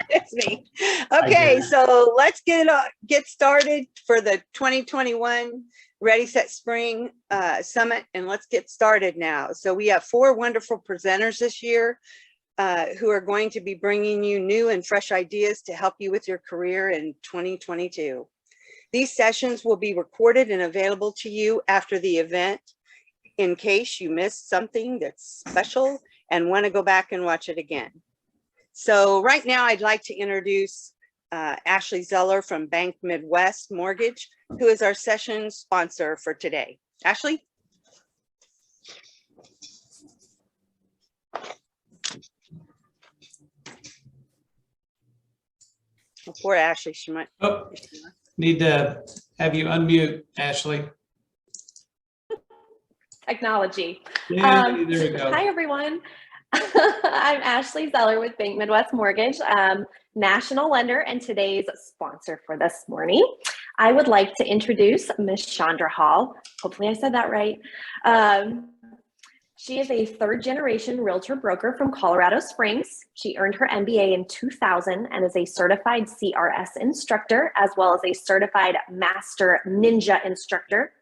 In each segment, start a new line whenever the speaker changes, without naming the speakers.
It's me. Okay, so let's get started for the 2021 Ready Set Spring Summit, and let's get started now. So we have 4 wonderful presenters this year who are going to be bringing you new and fresh ideas to help you with your career in 2022. These sessions will be recorded and available to you after the event in case you missed something that's special and want to go back and watch it again. So right now I'd like to introduce Ashley Zeller from Bank Midwest Mortgage, who is our session sponsor for today. Ashley? Poor Ashley, she might.
Oh, need to have you unmute, Ashley.
Technology.
Yeah, there we go.
Hi, everyone. I'm Ashley Zeller with Bank Midwest Mortgage, national lender and today's sponsor for this morning. I would like to introduce Ms. Chandra Hall. Hopefully I said that right. She is a third-generation realtor broker from Colorado Springs. She earned her MBA in 2000 and is a certified CRS instructor, as well as a certified Master Ninja instructor.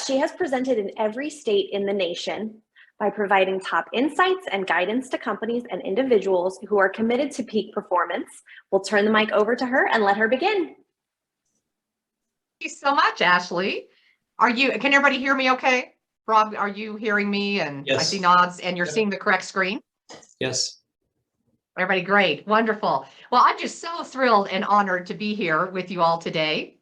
She has presented in every state in the nation by providing top insights and guidance to companies and individuals who are committed to peak performance. We'll turn the mic over to her and let her begin.
Thank you so much, Ashley. Can everybody hear me okay? Rob, are you hearing me? And
yes.
I see nods, and you're seeing the correct screen?
Yes.
Everybody, great, wonderful. Well, I'm just so thrilled and honored to be here with you all today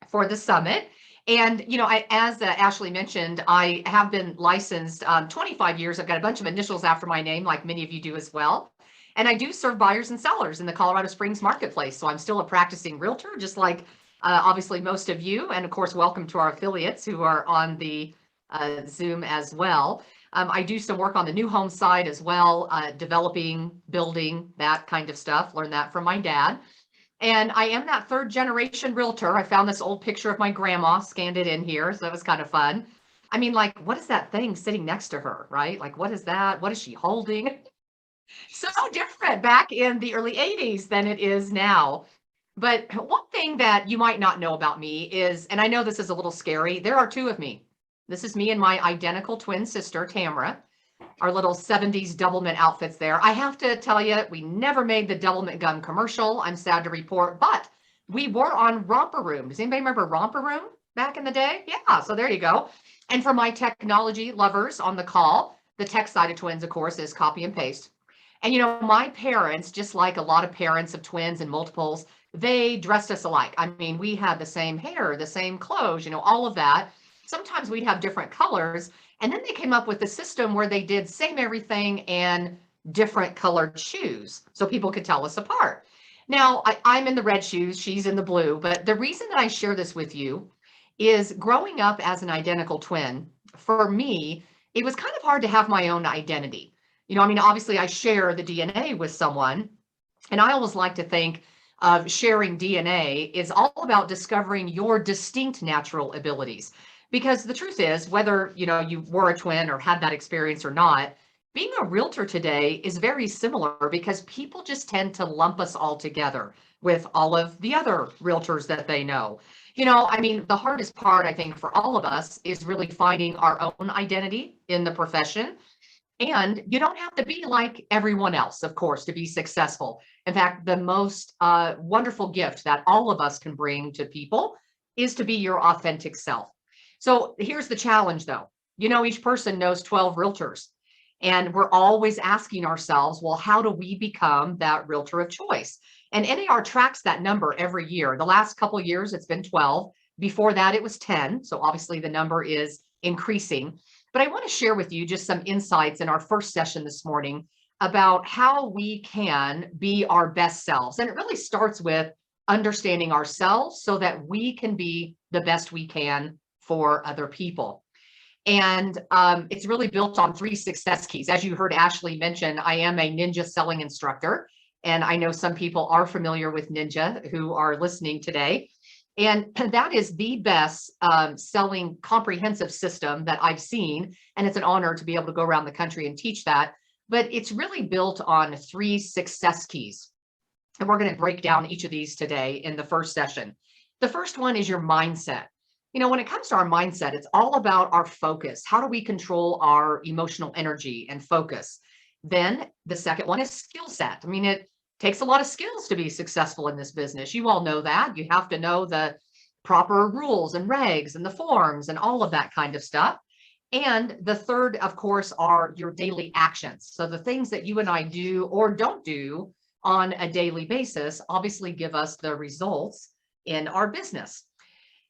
for the summit. And, you know, as Ashley mentioned, I have been licensed 25 years. I've got a bunch of initials after my name, like many of you do as well. And I do serve buyers and sellers in the Colorado Springs marketplace. So I'm still a practicing realtor, just like obviously most of you. And of course, welcome to our affiliates who are on the Zoom as well. I do some work on the new home side as well, developing, building, that kind of stuff. Learned that from my dad. And I am that third generation realtor. I found this old picture of my grandma, scanned it in here. So that was kind of fun. I mean, like, what is that thing sitting next to her, right? Like, what is that? What is she holding? So different back in the early 80s than it is now. But one thing that you might not know about me is, and I know this is a little scary, there are 2 of me. This is me and my identical twin sister, Tamara, our little 70s doublemint outfits there. I have to tell you, we never made the doublemint gum commercial, I'm sad to report, but we were on Romper Room. Does anybody remember Romper Room back in the day? Yeah, so there you go. And for my technology lovers on the call, the tech side of twins, of course, is copy and paste. And you know, my parents, just like a lot of parents of twins and multiples, they dressed us alike. I mean, we had the same hair, the same clothes, you know, all of that. Sometimes we'd have different colors. And then they came up with a system where they did same everything and different colored shoes so people could tell us apart. Now, I'm in the red shoes, she's in the blue, but the reason that I share this with you is growing up as an identical twin, for me, it was kind of hard to have my own identity. You know, I mean, obviously I share the DNA with someone, and I always like to think of sharing DNA is all about discovering your distinct natural abilities. Because the truth is, whether you know you were a twin or had that experience or not, being a realtor today is very similar because people just tend to lump us all together with all of the other realtors that they know. You know, I mean, the hardest part, I think, for all of us is really finding our own identity in the profession. And you don't have to be like everyone else, of course, to be successful. In fact, the most wonderful gift that all of us can bring to people is to be your authentic self. So here's the challenge, though. You know, each person knows 12 realtors, and we're always asking ourselves, well, how do we become that realtor of choice? And NAR tracks that number every year. The last couple of years, it's been 12. Before that, it was 10. So obviously the number is increasing. But I want to share with you just some insights in our first session this morning about how we can be our best selves. And it really starts with understanding ourselves so that we can be the best we can for other people. And it's really built on 3 success keys. As you heard Ashley mention, I am a ninja selling instructor. And I know some people are familiar with ninja who are listening today. And that is the best selling comprehensive system that I've seen. And it's an honor to be able to go around the country and teach that. But it's really built on 3 success keys. And we're going to break down each of these today in the first session. The first one is your mindset. You know, when it comes to our mindset, it's all about our focus. How do we control our emotional energy and focus? Then the second one is skill set. I mean, it takes a lot of skills to be successful in this business. You all know that. You have to know the proper rules and regs and the forms and all of that kind of stuff. And the third, of course, are your daily actions. So the things that you and I do or don't do on a daily basis obviously give us the results in our business.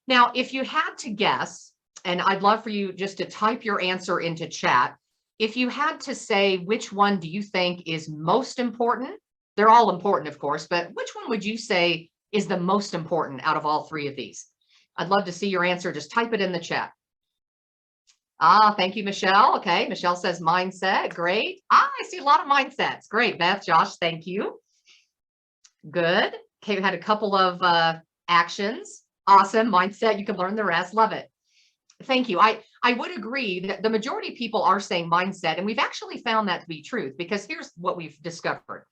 Now, if you had to guess, and I'd love for you just to type your answer into chat, if you had to say which one do you think is most important, they're all important, of course, but which one would you say is the most important out of all three of these? I'd love to see your answer. Just type it in the chat. Thank you, Michelle. Okay, Michelle says mindset. Great. I see a lot of mindsets. Great, Beth, Josh, thank you. Good. Okay, we had a couple of actions. Awesome. Mindset. You can learn the rest. Love it. Thank you. I would agree that the majority of people are saying mindset, and we've actually found that to be true, because here's what we've discovered.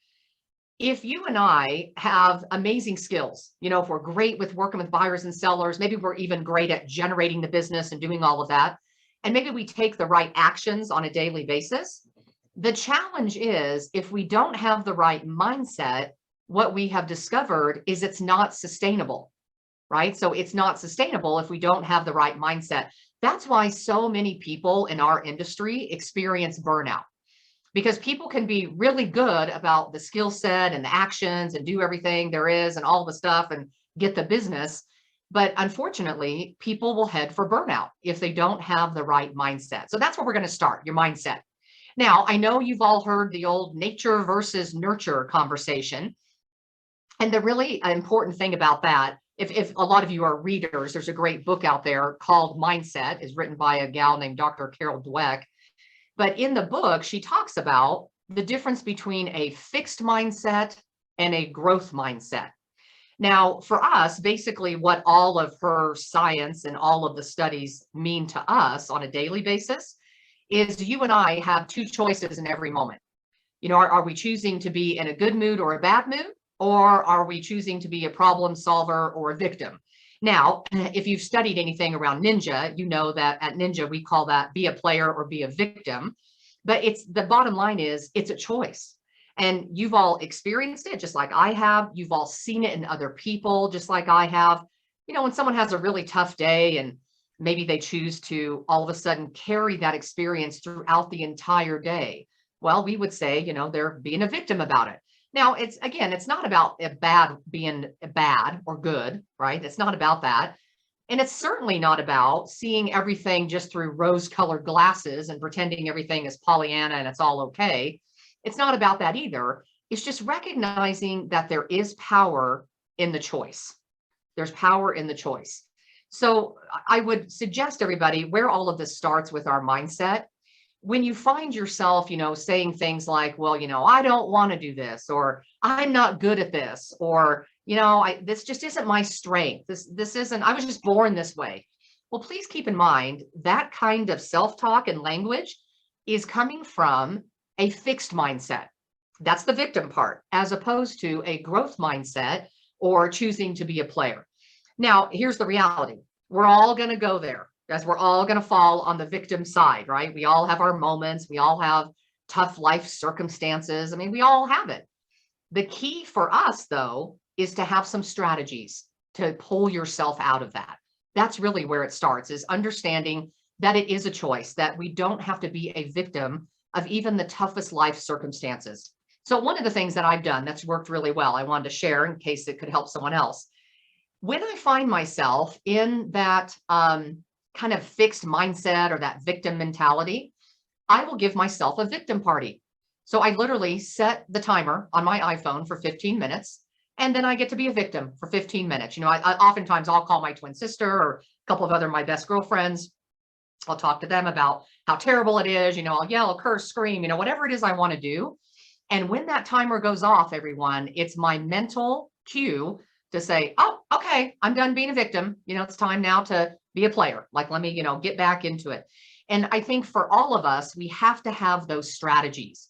If you and I have amazing skills, you know, if we're great with working with buyers and sellers, maybe we're even great at generating the business and doing all of that, and maybe we take the right actions on a daily basis. The challenge is, if we don't have the right mindset, what we have discovered is it's not sustainable. Right? So it's not sustainable if we don't have the right mindset. That's why so many people in our industry experience burnout, because people can be really good about the skill set and the actions and do everything there is and all the stuff and get the business. But unfortunately, people will head for burnout if they don't have the right mindset. So that's where we're going to start, your mindset. Now, I know you've all heard the old nature versus nurture conversation. And the really important thing about that, if a lot of you are readers, there's a great book out there called Mindset. It's written by a gal named Dr. Carol Dweck. But in the book, she talks about the difference between a fixed mindset and a growth mindset. Now, for us, basically what all of her science and all of the studies mean to us on a daily basis is you and I have two choices in every moment. You know, are we choosing to be in a good mood or a bad mood? Or are we choosing to be a problem solver or a victim? Now, if you've studied anything around Ninja, you know that at Ninja, we call that be a player or be a victim. But it's the bottom line is it's a choice. And you've all experienced it just like I have. You've all seen it in other people just like I have. You know, when someone has a really tough day and maybe they choose to all of a sudden carry that experience throughout the entire day. Well, we would say, you know, they're being a victim about it. Now, it's not about a bad being bad or good, right? It's not about that. And it's certainly not about seeing everything just through rose-colored glasses and pretending everything is Pollyanna and it's all okay. It's not about that either. It's just recognizing that there is power in the choice. There's power in the choice. So I would suggest everybody where all of this starts with our mindset. When you find yourself, you know, saying things like, well, you know, I don't want to do this, or I'm not good at this, or, you know, this just isn't my strength. This isn't, I was just born this way. Well, please keep in mind that kind of self-talk and language is coming from a fixed mindset. That's the victim part, as opposed to a growth mindset or choosing to be a player. Now, here's the reality. We're all going to go there. Guys, we're all going to fall on the victim side, right? We all have our moments. We all have tough life circumstances. I mean, we all have it. The key for us, though, is to have some strategies to pull yourself out of that. That's really where it starts, is understanding that it is a choice, that we don't have to be a victim of even the toughest life circumstances. So one of the things that I've done that's worked really well, I wanted to share in case it could help someone else. When I find myself in that kind of fixed mindset or that victim mentality, I will give myself a victim party. So I literally set the timer on my iPhone for 15 minutes, and then I get to be a victim for 15 minutes. You know, I oftentimes I'll call my twin sister or a couple of other my best girlfriends. I'll talk to them about how terrible it is. You know, I'll yell, curse, scream, you know, whatever it is I want to do. And when that timer goes off, everyone, it's my mental cue to say, oh, okay, I'm done being a victim. You know, it's time now to be a player. Like, let me, you know, get back into it. And I think for all of us, we have to have those strategies.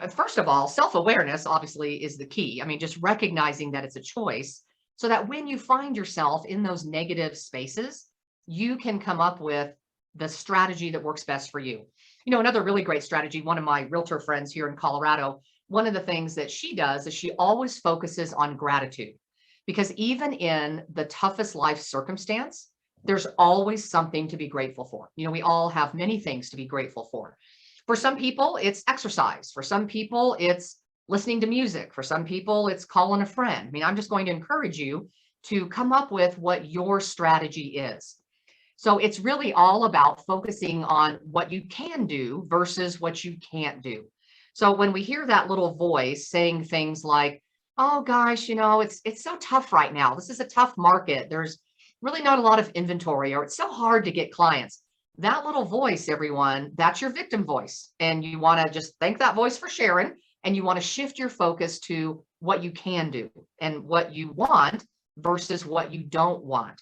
first of all, self-awareness obviously is the key. I mean, just recognizing that it's a choice so that when you find yourself in those negative spaces, you can come up with the strategy that works best for you. You know, another really great strategy, one of my realtor friends here in Colorado, one of the things that she does is she always focuses on gratitude, because even in the toughest life circumstance, there's always something to be grateful for. You know, we all have many things to be grateful for. For some people, it's exercise. For some people, it's listening to music. For some people, it's calling a friend. I mean, I'm just going to encourage you to come up with what your strategy is. So it's really all about focusing on what you can do versus what you can't do. So when we hear that little voice saying things like, oh gosh, you know, it's so tough right now. This is a tough market. There's really not a lot of inventory, or it's so hard to get clients. That little voice, everyone, that's your victim voice. And you want to just thank that voice for sharing, and you want to shift your focus to what you can do and what you want versus what you don't want.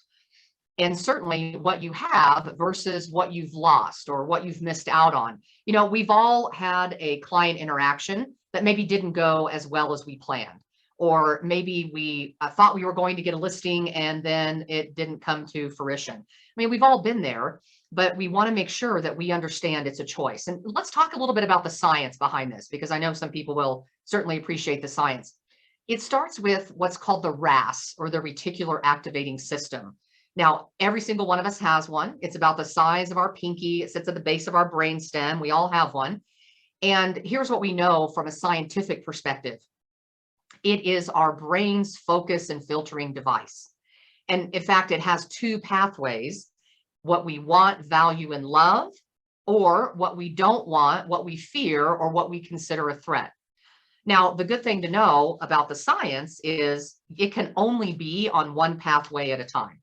And certainly what you have versus what you've lost or what you've missed out on. You know, we've all had a client interaction that maybe didn't go as well as we planned, or maybe we thought we were going to get a listing and then it didn't come to fruition. I mean, we've all been there, but we want to make sure that we understand it's a choice. And let's talk a little bit about the science behind this, because I know some people will certainly appreciate the science. It starts with what's called the RAS, or the reticular activating system. Now, every single one of us has one. It's about the size of our pinky. It sits at the base of our brainstem. We all have one. And here's what we know from a scientific perspective. It is our brain's focus and filtering device. And in fact, it has two pathways: what we want, value, and love, or what we don't want, what we fear, or what we consider a threat. Now, the good thing to know about the science is it can only be on one pathway at a time.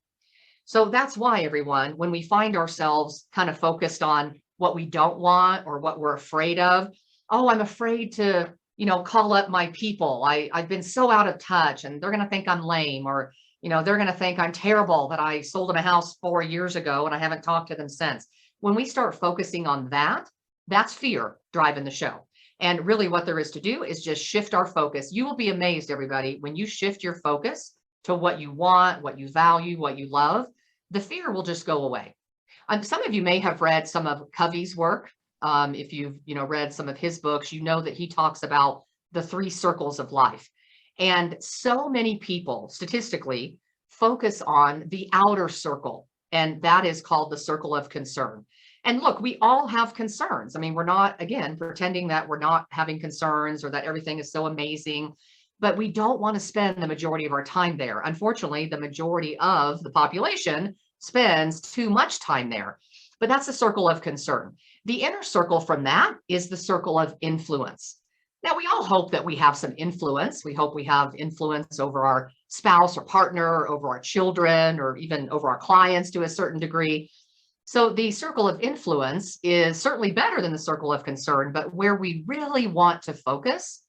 So that's why, everyone, when we find ourselves kind of focused on what we don't want or what we're afraid of, oh, I'm afraid to, you know, call up my people. I've been so out of touch, and they're going to think I'm lame, or, you know, they're going to think I'm terrible that I sold them a house 4 years ago and I haven't talked to them since. When we start focusing on that, that's fear driving the show. And really what there is to do is just shift our focus. You will be amazed, everybody, when you shift your focus to what you want, what you value, what you love, the fear will just go away. Some of you may have read some of Covey's work. If you've read some of his books, you know that he talks about the 3 circles of life. And so many people statistically focus on the outer circle, and that is called the circle of concern. And look, we all have concerns. I mean, we're not, again, pretending that we're not having concerns or that everything is so amazing, but we don't want to spend the majority of our time there. Unfortunately, the majority of the population spends too much time there, but that's the circle of concern. The inner circle from that is the circle of influence. Now, we all hope that we have some influence. We hope we have influence over our spouse or partner, over our children, or even over our clients to a certain degree. So the circle of influence is certainly better than the circle of concern, but where we really want to focus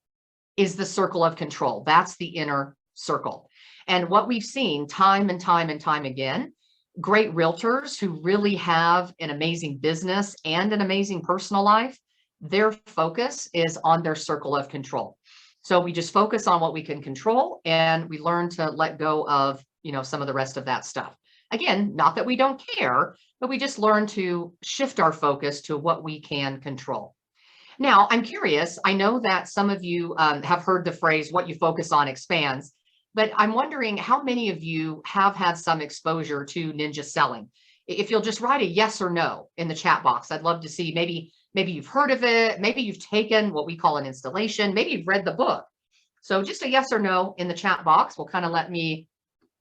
is the circle of control. That's the inner circle. And what we've seen time and time and time again, great realtors who really have an amazing business and an amazing personal life, their focus is on their circle of control. So we just focus on what we can control, and we learn to let go of, some of the rest of that stuff. Again, not that we don't care, but we just learn to shift our focus to what we can control. Now, I'm curious, I know that some of you have heard the phrase, what you focus on expands, but I'm wondering how many of you have had some exposure to ninja selling? If you'll just write a yes or no in the chat box, I'd love to see. Maybe you've heard of it, maybe you've taken what we call an installation, maybe you've read the book. So just a yes or no in the chat box will kind of let me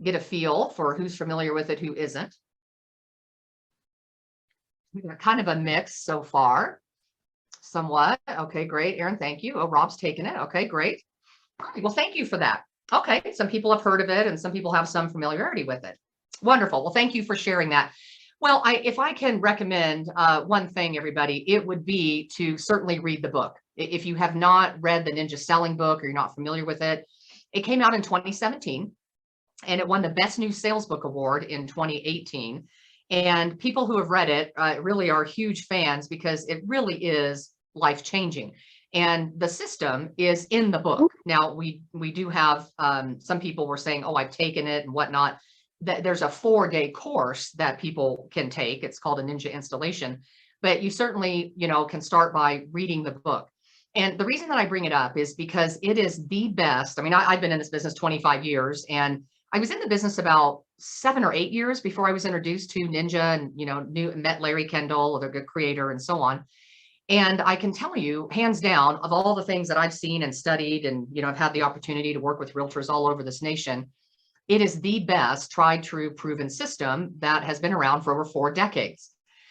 get a feel for who's familiar with it, who isn't. We've got kind of a mix so far, somewhat. Okay, great, Aaron, thank you. Oh, Rob's taken it. Okay, great. All right, well, thank you for that. Okay, some people have heard of it and some people have some familiarity with it. Wonderful. Well, thank you for sharing that. Well, if I can recommend one thing, everybody, it would be to certainly read the book. If you have not read the Ninja Selling book or you're not familiar with it, it came out in 2017 and it won the Best New Sales Book Award in 2018. And people who have read it really are huge fans because it really is life-changing. And the system is in the book. Now, we do have, some people were saying, oh, I've taken it and whatnot. There's a 4-day course that people can take. It's called a Ninja Installation, but you certainly, can start by reading the book. And the reason that I bring it up is because it is the best. I mean, I've been in this business 25 years, and I was in the business about 7 or 8 years before I was introduced to Ninja and, met Larry Kendall, the good creator, and so on. And I can tell you, hands down, of all the things that I've seen and studied, and, I've had the opportunity to work with realtors all over this nation, it is the best tried, true, proven system that has been around for over 4 decades.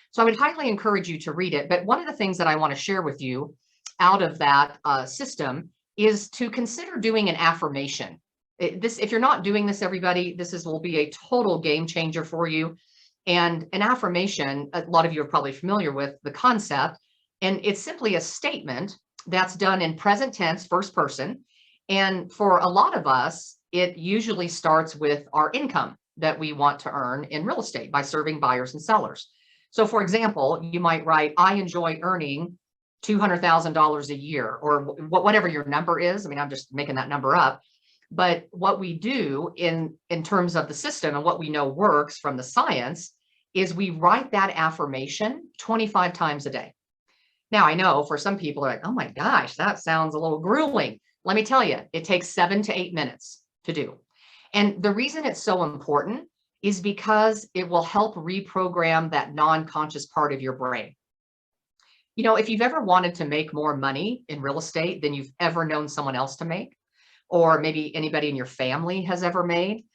So I would highly encourage you to read it. But one of the things that I want to share with you out of that system is to consider doing an affirmation. If you're not doing this, everybody, will be a total game changer for you. And an affirmation, a lot of you are probably familiar with the concept, and it's simply a statement that's done in present tense, first person. And for a lot of us, it usually starts with our income that we want to earn in real estate by serving buyers and sellers. So for example, you might write, I enjoy earning $200,000 a year, or whatever your number is. I mean, I'm just making that number up. But what we do in terms of the system and what we know works from the science is we write that affirmation 25 times a day. Now, I know for some people are like, oh my gosh, that sounds a little grueling. Let me tell you, it takes 7 to 8 minutes to do. And the reason it's so important is because it will help reprogram that non-conscious part of your brain. If you've ever wanted to make more money in real estate than you've ever known someone else to make, or maybe anybody in your family has ever made,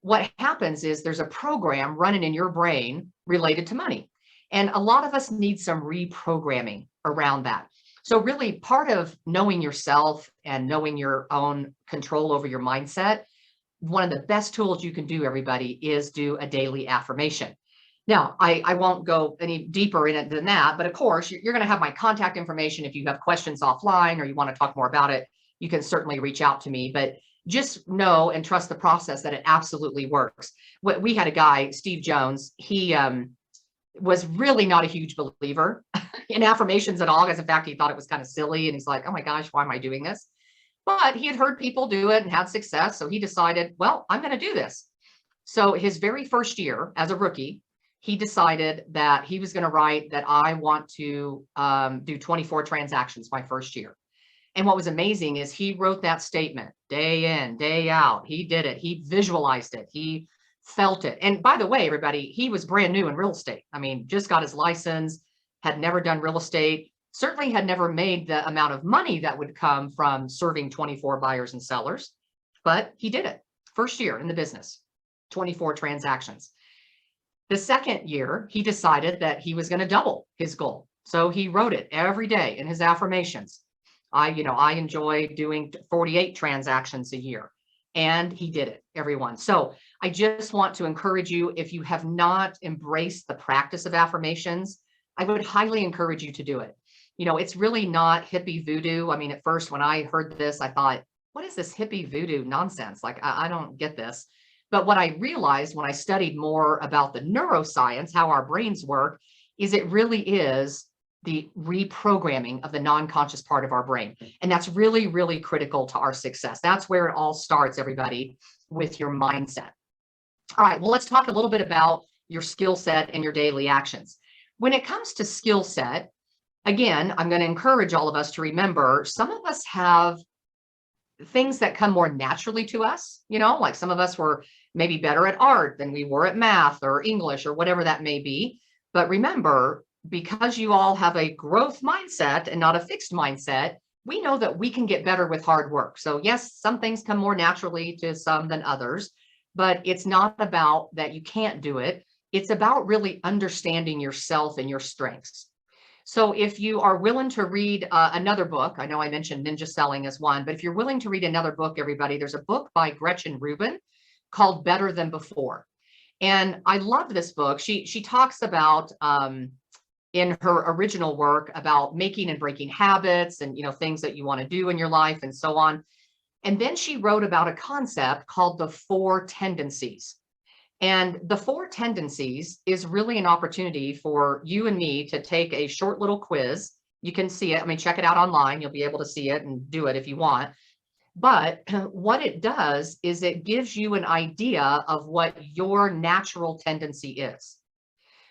what happens is there's a program running in your brain related to money. And a lot of us need some reprogramming around that. So really, part of knowing yourself and knowing your own control over your mindset, one of the best tools you can do, everybody, is do a daily affirmation. Now, I won't go any deeper in it than that, but of course, you're going to have my contact information. If you have questions offline or you want to talk more about it, you can certainly reach out to me. But just know and trust the process that it absolutely works. We had a guy, Steve Jones, he was really not a huge believer in affirmations at all, because in fact, he thought it was kind of silly. And he's like, oh my gosh, why am I doing this? But he had heard people do it and had success. So he decided, well, I'm going to do this. So his very first year as a rookie, he decided that he was going to write that I want to do 24 transactions my first year. And what was amazing is he wrote that statement day in, day out. He did it. He visualized it. He felt it. And by the way, everybody, he was brand new in real estate. I mean, just got his license, had never done real estate, certainly had never made the amount of money that would come from serving 24 buyers and sellers, but he did it. First year in the business, 24 transactions. The second year, he decided that he was going to double his goal. So he wrote it every day in his affirmations. I enjoy doing 48 transactions a year. And he did it, everyone. So I just want to encourage you, if you have not embraced the practice of affirmations, I would highly encourage you to do it. It's really not hippie voodoo. I mean, at first, when I heard this, I thought, what is this hippie voodoo nonsense? Like, I don't get this. But what I realized when I studied more about the neuroscience, how our brains work, is it really is the reprogramming of the non-conscious part of our brain. And that's really, really critical to our success. That's where it all starts, everybody, with your mindset. All right, well, let's talk a little bit about your skill set and your daily actions. When it comes to skill set, again, I'm going to encourage all of us to remember, some of us have things that come more naturally to us, like some of us were maybe better at art than we were at math or English or whatever that may be. But remember, because you all have a growth mindset and not a fixed mindset, we know that we can get better with hard work. So yes, some things come more naturally to some than others, but it's not about that you can't do it. It's about really understanding yourself and your strengths. So if you are willing to read another book, I know I mentioned Ninja Selling as one, but if you're willing to read another book, everybody, there's a book by Gretchen Rubin called Better Than Before. And I love this book. She talks about, in her original work, about making and breaking habits and, things that you want to do in your life and so on. And then she wrote about a concept called the 4 tendencies. And the 4 tendencies is really an opportunity for you and me to take a short little quiz. You can see it. I mean, check it out online. You'll be able to see it and do it if you want. But what it does is it gives you an idea of what your natural tendency is.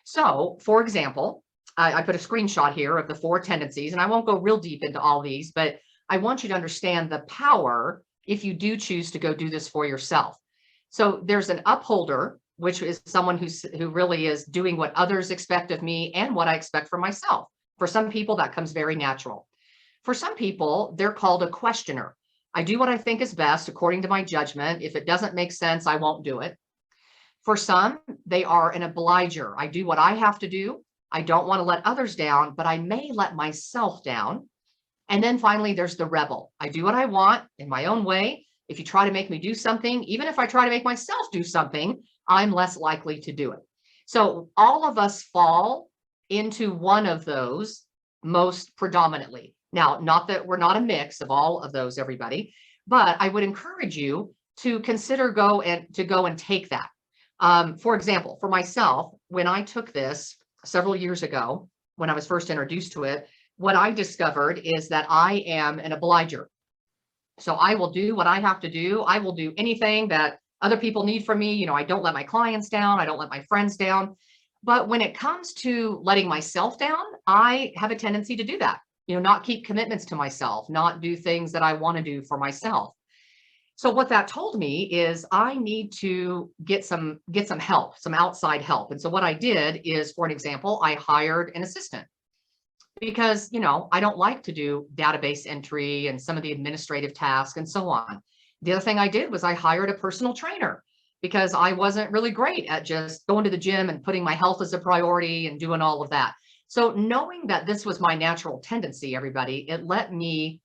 So, for example, I put a screenshot here of the 4 tendencies, and I won't go real deep into all these, but I want you to understand the power if you do choose to go do this for yourself. So there's an upholder, which is someone who really is doing what others expect of me and what I expect from myself. For some people, that comes very natural. For some people, they're called a questioner. I do what I think is best according to my judgment. If it doesn't make sense, I won't do it. For some, they are an obliger. I do what I have to do. I don't want to let others down, but I may let myself down. And then finally, there's the rebel. I do what I want in my own way. If you try to make me do something, even if I try to make myself do something, I'm less likely to do it. So all of us fall into one of those most predominantly. Now, not that we're not a mix of all of those, everybody, but I would encourage you to consider go and take that. For example, for myself, when I took this several years ago, when I was first introduced to it, what I discovered is that I am an obliger. So I will do what I have to do. I will do anything that other people need from me. You know, I don't let my clients down. I don't let my friends down. But when it comes to letting myself down, I have a tendency to do that. You know, not keep commitments to myself, not do things that I want to do for myself. So what that told me is I need to get some help, some outside help. And so what I did is, for an example, I hired an assistant because, you know, I don't like to do database entry and some of the administrative tasks and so on. The other thing I did was I hired a personal trainer because I wasn't really great at just going to the gym and putting my health as a priority and doing all of that. So knowing that this was my natural tendency, everybody, it let me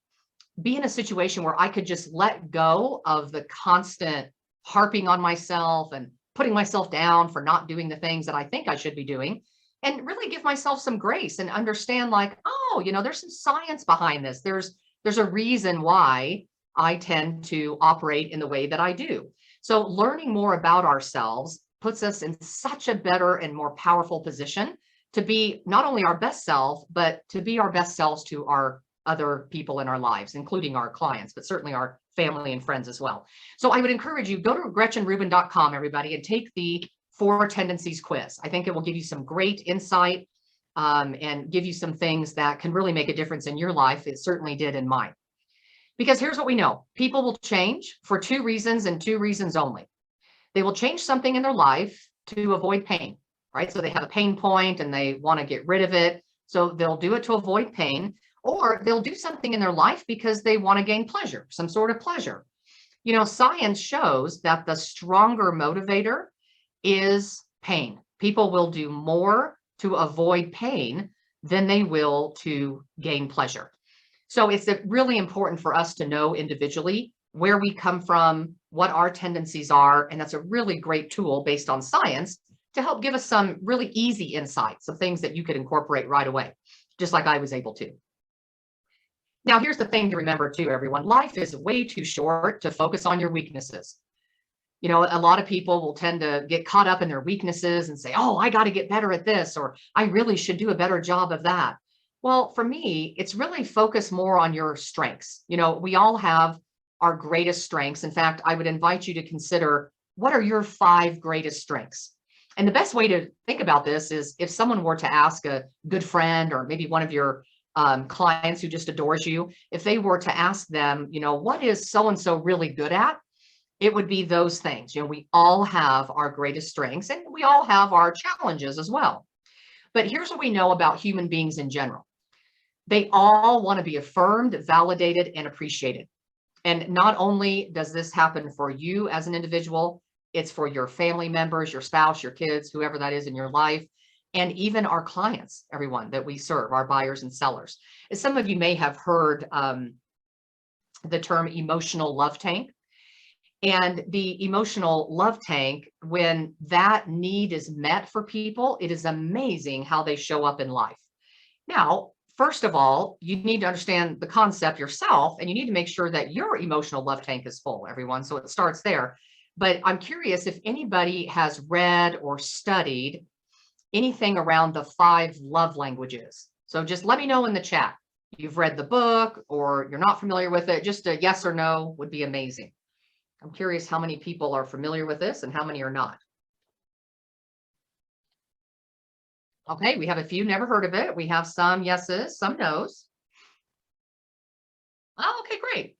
be in a situation where I could just let go of the constant harping on myself and putting myself down for not doing the things that I think I should be doing, and really give myself some grace and understand, like, oh, you know, there's some science behind this. There's a reason why I tend to operate in the way that I do. So learning more about ourselves puts us in such a better and more powerful position to be not only our best self, but to be our best selves to our other people in our lives, including our clients, but certainly our family and friends as well. So I would encourage you, go to GretchenRubin.com, everybody, and take the 4 tendencies quiz. I think it will give you some great insight and give you some things that can really make a difference in your life. It certainly did in mine. Because here's what we know. People will change for 2 reasons and 2 reasons only. They will change something in their life to avoid pain, right? So they have a pain point and they want to get rid of it. So they'll do it to avoid pain, or they'll do something in their life because they want to gain pleasure, some sort of pleasure. You know, science shows that the stronger motivator is pain. People will do more to avoid pain than they will to gain pleasure. So it's really important for us to know individually where we come from, what our tendencies are, and that's a really great tool based on science to help give us some really easy insights of things that you could incorporate right away, just like I was able to. Now, here's the thing to remember too, everyone. Life is way too short to focus on your weaknesses. You know, a lot of people will tend to get caught up in their weaknesses and say, oh, I got to get better at this, or I really should do a better job of that. Well, for me, it's really focus more on your strengths. You know, we all have our greatest strengths. In fact, I would invite you to consider, what are your 5 greatest strengths? And the best way to think about this is if someone were to ask a good friend or maybe one of your clients who just adores you, if they were to ask them, you know, what is so-and-so really good at? It would be those things. You know, we all have our greatest strengths and we all have our challenges as well. But here's what we know about human beings in general. They all want to be affirmed, validated, and appreciated. And not only does this happen for you as an individual, it's for your family members, your spouse, your kids, whoever that is in your life, and even our clients, everyone that we serve, our buyers and sellers. As some of you may have heard the term emotional love tank. And the emotional love tank, when that need is met for people, it is amazing how they show up in life. Now, first of all, you need to understand the concept yourself, and you need to make sure that your emotional love tank is full, everyone. So it starts there. But I'm curious if anybody has read or studied anything around the 5 love languages. So just let me know in the chat. You've read the book or you're not familiar with it. Just a yes or no would be amazing. I'm curious how many people are familiar with this and how many are not. Okay, we have a few never heard of it. We have some yeses, some nos. Oh, okay, great.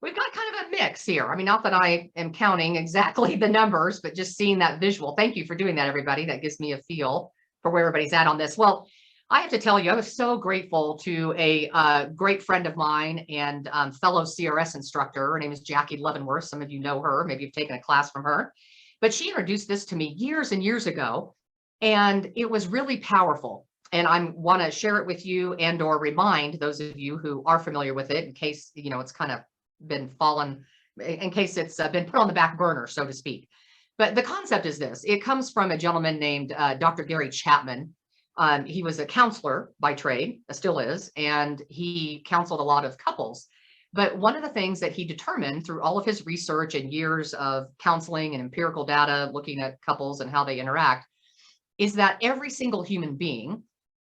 We've got kind of a mix here. I mean, not that I am counting exactly the numbers, but just seeing that visual. Thank you for doing that, everybody. That gives me a feel for where everybody's at on this. Well, I have to tell you, I was so grateful to a great friend of mine and fellow CRS instructor. Her name is Jackie Leavenworth. Some of you know her. Maybe you've taken a class from her. But she introduced this to me years and years ago, and it was really powerful. And I want to share it with you and or remind those of you who are familiar with it in case, you know, it's kind of been fallen, in case it's been put on the back burner, so to speak. But the concept is this. It comes from a gentleman named Dr. Gary Chapman. He was a counselor by trade, still is, and he counseled a lot of couples. But one of the things that he determined through all of his research and years of counseling and empirical data, looking at couples and how they interact, is that every single human being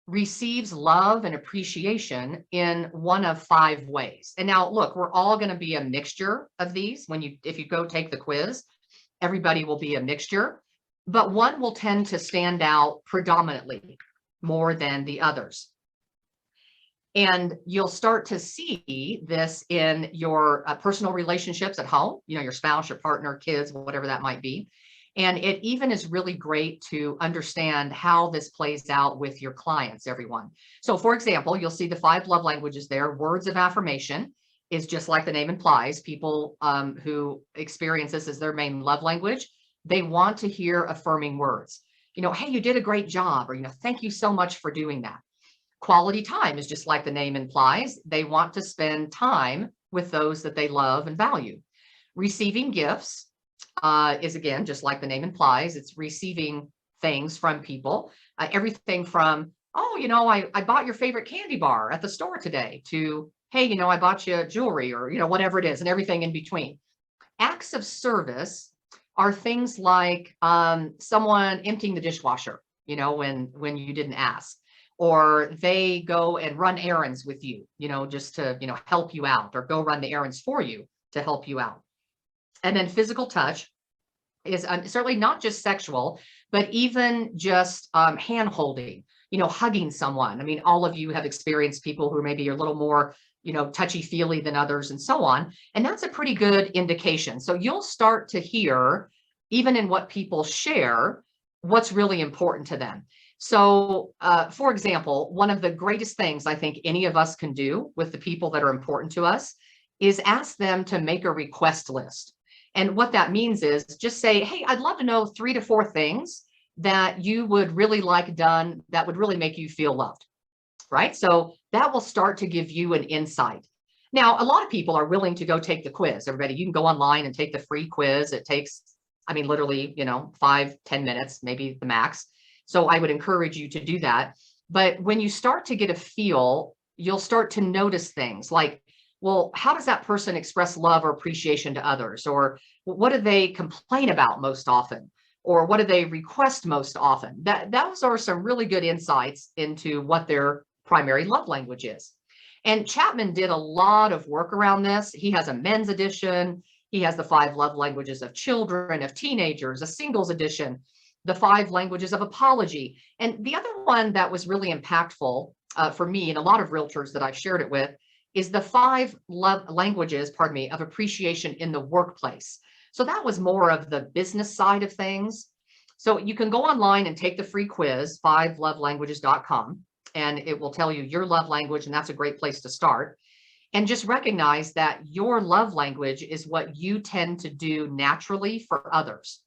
receives love and appreciation in one of 5 ways. And now look, we're all going to be a mixture of these. If you go take the quiz, everybody will be a mixture, but one will tend to stand out predominantly more than the others. And you'll start to see this in your personal relationships at home, you know, your spouse, your partner, kids, whatever that might be. And it even is really great to understand how this plays out with your clients, everyone. So for example, you'll see the 5 love languages there. Words of affirmation is just like the name implies. People who experience this as their main love language, they want to hear affirming words. You know, hey, you did a great job, or, you know, thank you so much for doing that. Quality time is just like the name implies. They want to spend time with those that they love and value. Receiving gifts is, again, just like the name implies, it's receiving things from people. Everything from, oh, you know, I bought your favorite candy bar at the store today, to, hey, you know, I bought you jewelry, or, you know, whatever it is, and everything in between. Acts of service are things like someone emptying the dishwasher, you know, when you didn't ask, or they go and run errands with you, you know, just to, you know, help you out, or go run the errands for you to help you out. And then physical touch is certainly not just sexual, but even just hand holding, you know, hugging someone. I mean, all of you have experienced people who maybe are a little more, you know, touchy-feely than others and so on. And that's a pretty good indication. So you'll start to hear, even in what people share, what's really important to them. So, for example, one of the greatest things I think any of us can do with the people that are important to us is ask them to make a request list. And what that means is just say, hey, I'd love to know 3 to 4 things that you would really like done that would really make you feel loved, right? So that will start to give you an insight. Now, a lot of people are willing to go take the quiz. Everybody, you can go online and take the free quiz. It takes, I mean, literally, you know, 5-10 minutes, maybe the max. So I would encourage you to do that. But when you start to get a feel, you'll start to notice things like, well, how does that person express love or appreciation to others? Or what do they complain about most often? Or what do they request most often? Those are some really good insights into what their primary love language is. And Chapman did a lot of work around this. He has a men's edition. He has the 5 love languages of children, of teenagers, a singles edition, the 5 languages of apology. And the other one that was really impactful for me and a lot of realtors that I've shared it with is the 5 love languages, of appreciation in the workplace. So that was more of the business side of things. So you can go online and take the free quiz, 5lovelanguages.com, and it will tell you your love language, and that's a great place to start. And just recognize that your love language is what you tend to do naturally for others.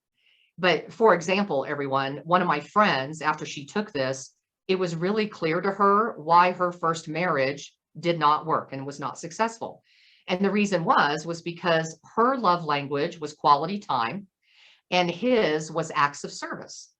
But for example, everyone, one of my friends, after she took this, it was really clear to her why her first marriage did not work and was not successful. And the reason was because her love language was quality time and his was acts of service.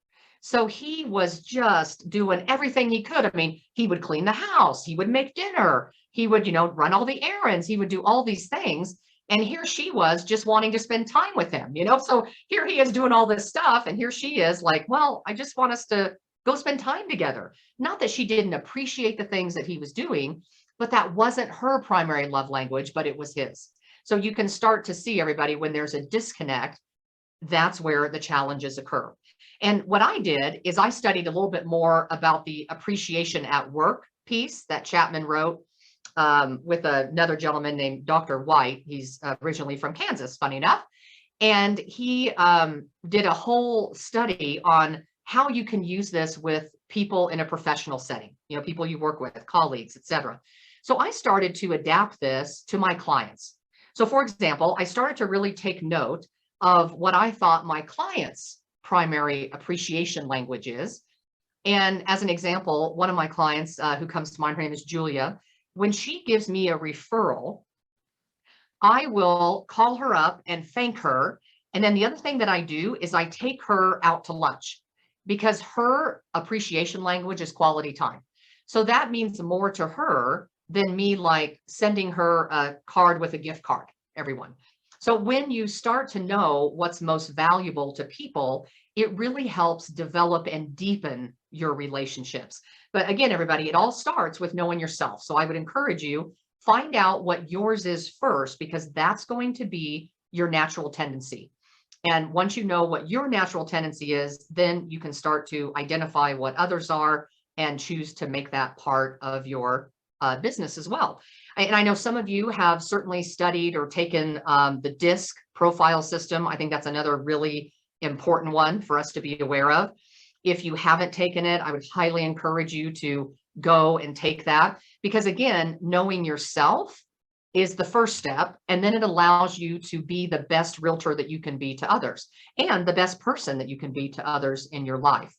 So he was just doing everything he could. I mean, he would clean the house, he would make dinner, he would, you know, run all the errands, he would do all these things. And here she was just wanting to spend time with him, you know? So here he is doing all this stuff. And here she is like, well, I just want us to Go spend time together. Not that she didn't appreciate the things that he was doing, but that wasn't her primary love language, but it was his. So you can start to see, everybody, when there's a disconnect, that's where the challenges occur. And what I did is I studied a little bit more about the appreciation at work piece that Chapman wrote with another gentleman named Dr. White. He's originally from Kansas, funny enough. And he did a whole study on how you can use this with people in a professional setting, people you work with, colleagues, etc. So I started to adapt this to my clients. So for example, I started to really take note of what I thought my clients' primary appreciation language is. And as an example, one of my clients who comes to mind, her name is Julia. When she gives me a referral, I will call her up and thank her. And then the other thing that I do is I take her out to lunch because her appreciation language is quality time. So that means more to her than me like sending her a card with a gift card, everyone. So when you start to know what's most valuable to people, it really helps develop and deepen your relationships. But again, everybody, it all starts with knowing yourself. So I would encourage you, find out what yours is first, because that's going to be your natural tendency. And once you know what your natural tendency is, then you can start to identify what others are and choose to make that part of your business as well. And I know some of you have certainly studied or taken the DISC profile system. I think that's another really important one for us to be aware of. If you haven't taken it, I would highly encourage you to go and take that, because again, knowing yourself is the first step, and then it allows you to be the best realtor that you can be to others and the best person that you can be to others in your life.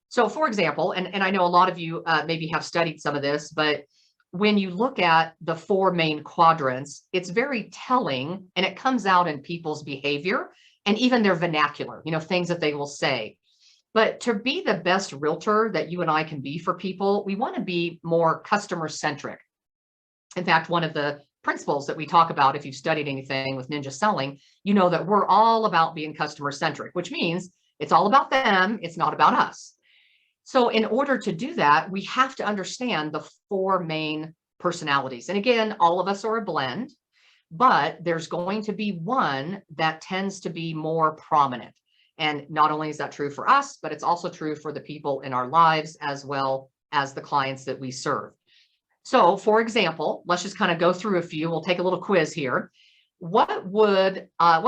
So for example, and I know a lot of you maybe have studied some of this, but when you look at the four main quadrants, it's very telling, and it comes out in people's behavior and even their vernacular, things that they will say. But to be the best realtor that you and I can be for people, we want to be more customer centric. In fact, one of the principles that we talk about, if you've studied anything with ninja selling, you know that we're all about being customer centric, which means it's all about them. It's not about us. So in order to do that, we have to understand the four main personalities. And again, all of us are a blend, but there's going to be one that tends to be more prominent. And not only is that true for us, but it's also true for the people in our lives as well as the clients that we serve. So for example, let's just kind of go through a few. We'll take a little quiz here. What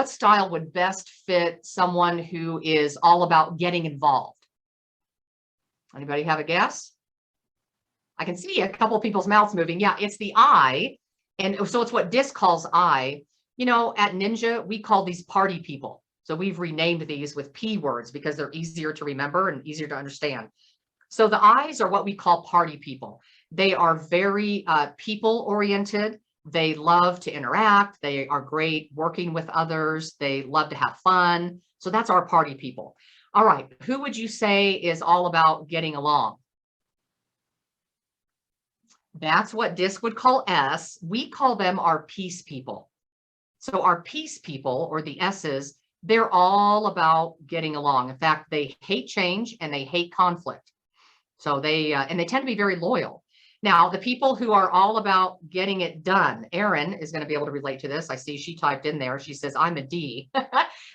style would best fit someone who is all about getting involved? Anybody have a guess? I can see a couple of people's mouths moving. Yeah, it's the I. And so it's what DISC calls I. At Ninja, we call these party people. So we've renamed these with P words because they're easier to remember and easier to understand. So the I's are what we call party people. They are very people oriented. They love to interact. They are great working with others. They love to have fun. So that's our party people. All right, who would you say is all about getting along? That's what DISC would call S. We call them our peace people. So our peace people, or the S's, they're all about getting along. In fact, they hate change and they hate conflict. So they tend to be very loyal. Now, the people who are all about getting it done, Erin is going to be able to relate to this. I see she typed in there. She says, I'm a D.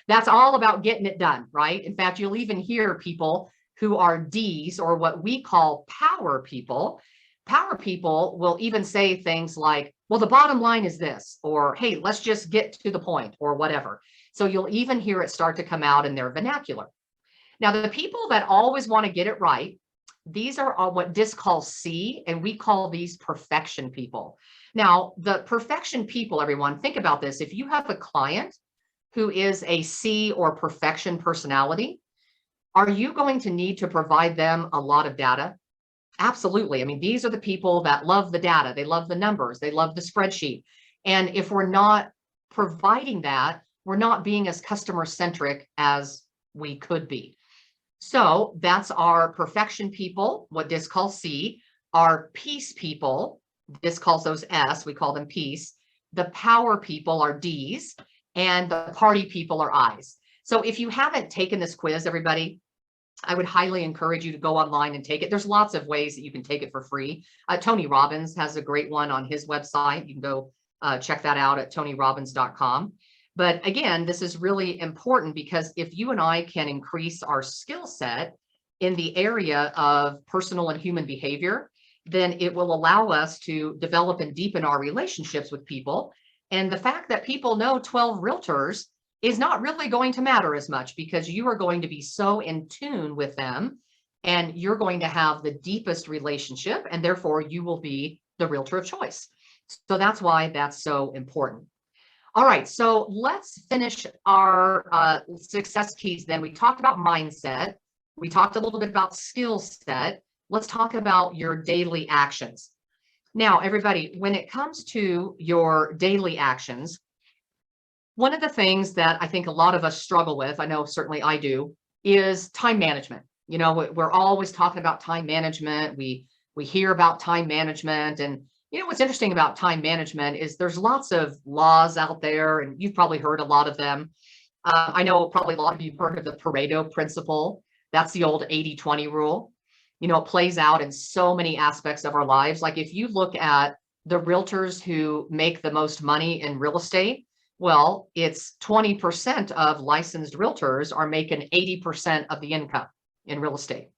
That's all about getting it done, right? In fact, you'll even hear people who are D's, or what we call power people. Power people will even say things like, well, the bottom line is this, or, hey, let's just get to the point, or whatever. So you'll even hear it start to come out in their vernacular. Now, the people that always want to get it right, these are what DISC calls C, and we call these perfection people. Now, the perfection people, everyone, think about this. If you have a client who is a C or perfection personality, are you going to need to provide them a lot of data? Absolutely. I mean, these are the people that love the data. They love the numbers. They love the spreadsheet. And if we're not providing that, we're not being as customer centric as we could be. So that's our perfection people, what DISC calls C. Our peace people, DISC calls those S, we call them peace. The power people are D's, and the party people are I's. So if you haven't taken this quiz, everybody, I would highly encourage you to go online and take it. There's lots of ways that you can take it for free. Tony Robbins has a great one on his website. You can go check that out at tonyrobbins.com. But again, this is really important because if you and I can increase our skill set in the area of personal and human behavior, then it will allow us to develop and deepen our relationships with people. And the fact that people know 12 realtors is not really going to matter as much because you are going to be so in tune with them and you're going to have the deepest relationship, and therefore you will be the realtor of choice. So that's why that's so important. All right, so let's finish our success keys then. We talked about mindset. We talked a little bit about skill set. Let's talk about your daily actions. Now, everybody, when it comes to your daily actions, one of the things that I think a lot of us struggle with, I know certainly I do, is time management. You know, we're always talking about time management. We hear about time management. And, you know, what's interesting about time management is there's lots of laws out there, and you've probably heard a lot of them. I know probably a lot of you have heard of the Pareto principle. That's the old 80-20 rule. You know, it plays out in so many aspects of our lives. Like if you look at the realtors who make the most money in real estate, well, it's 20% of licensed realtors are making 80% of the income in real estate.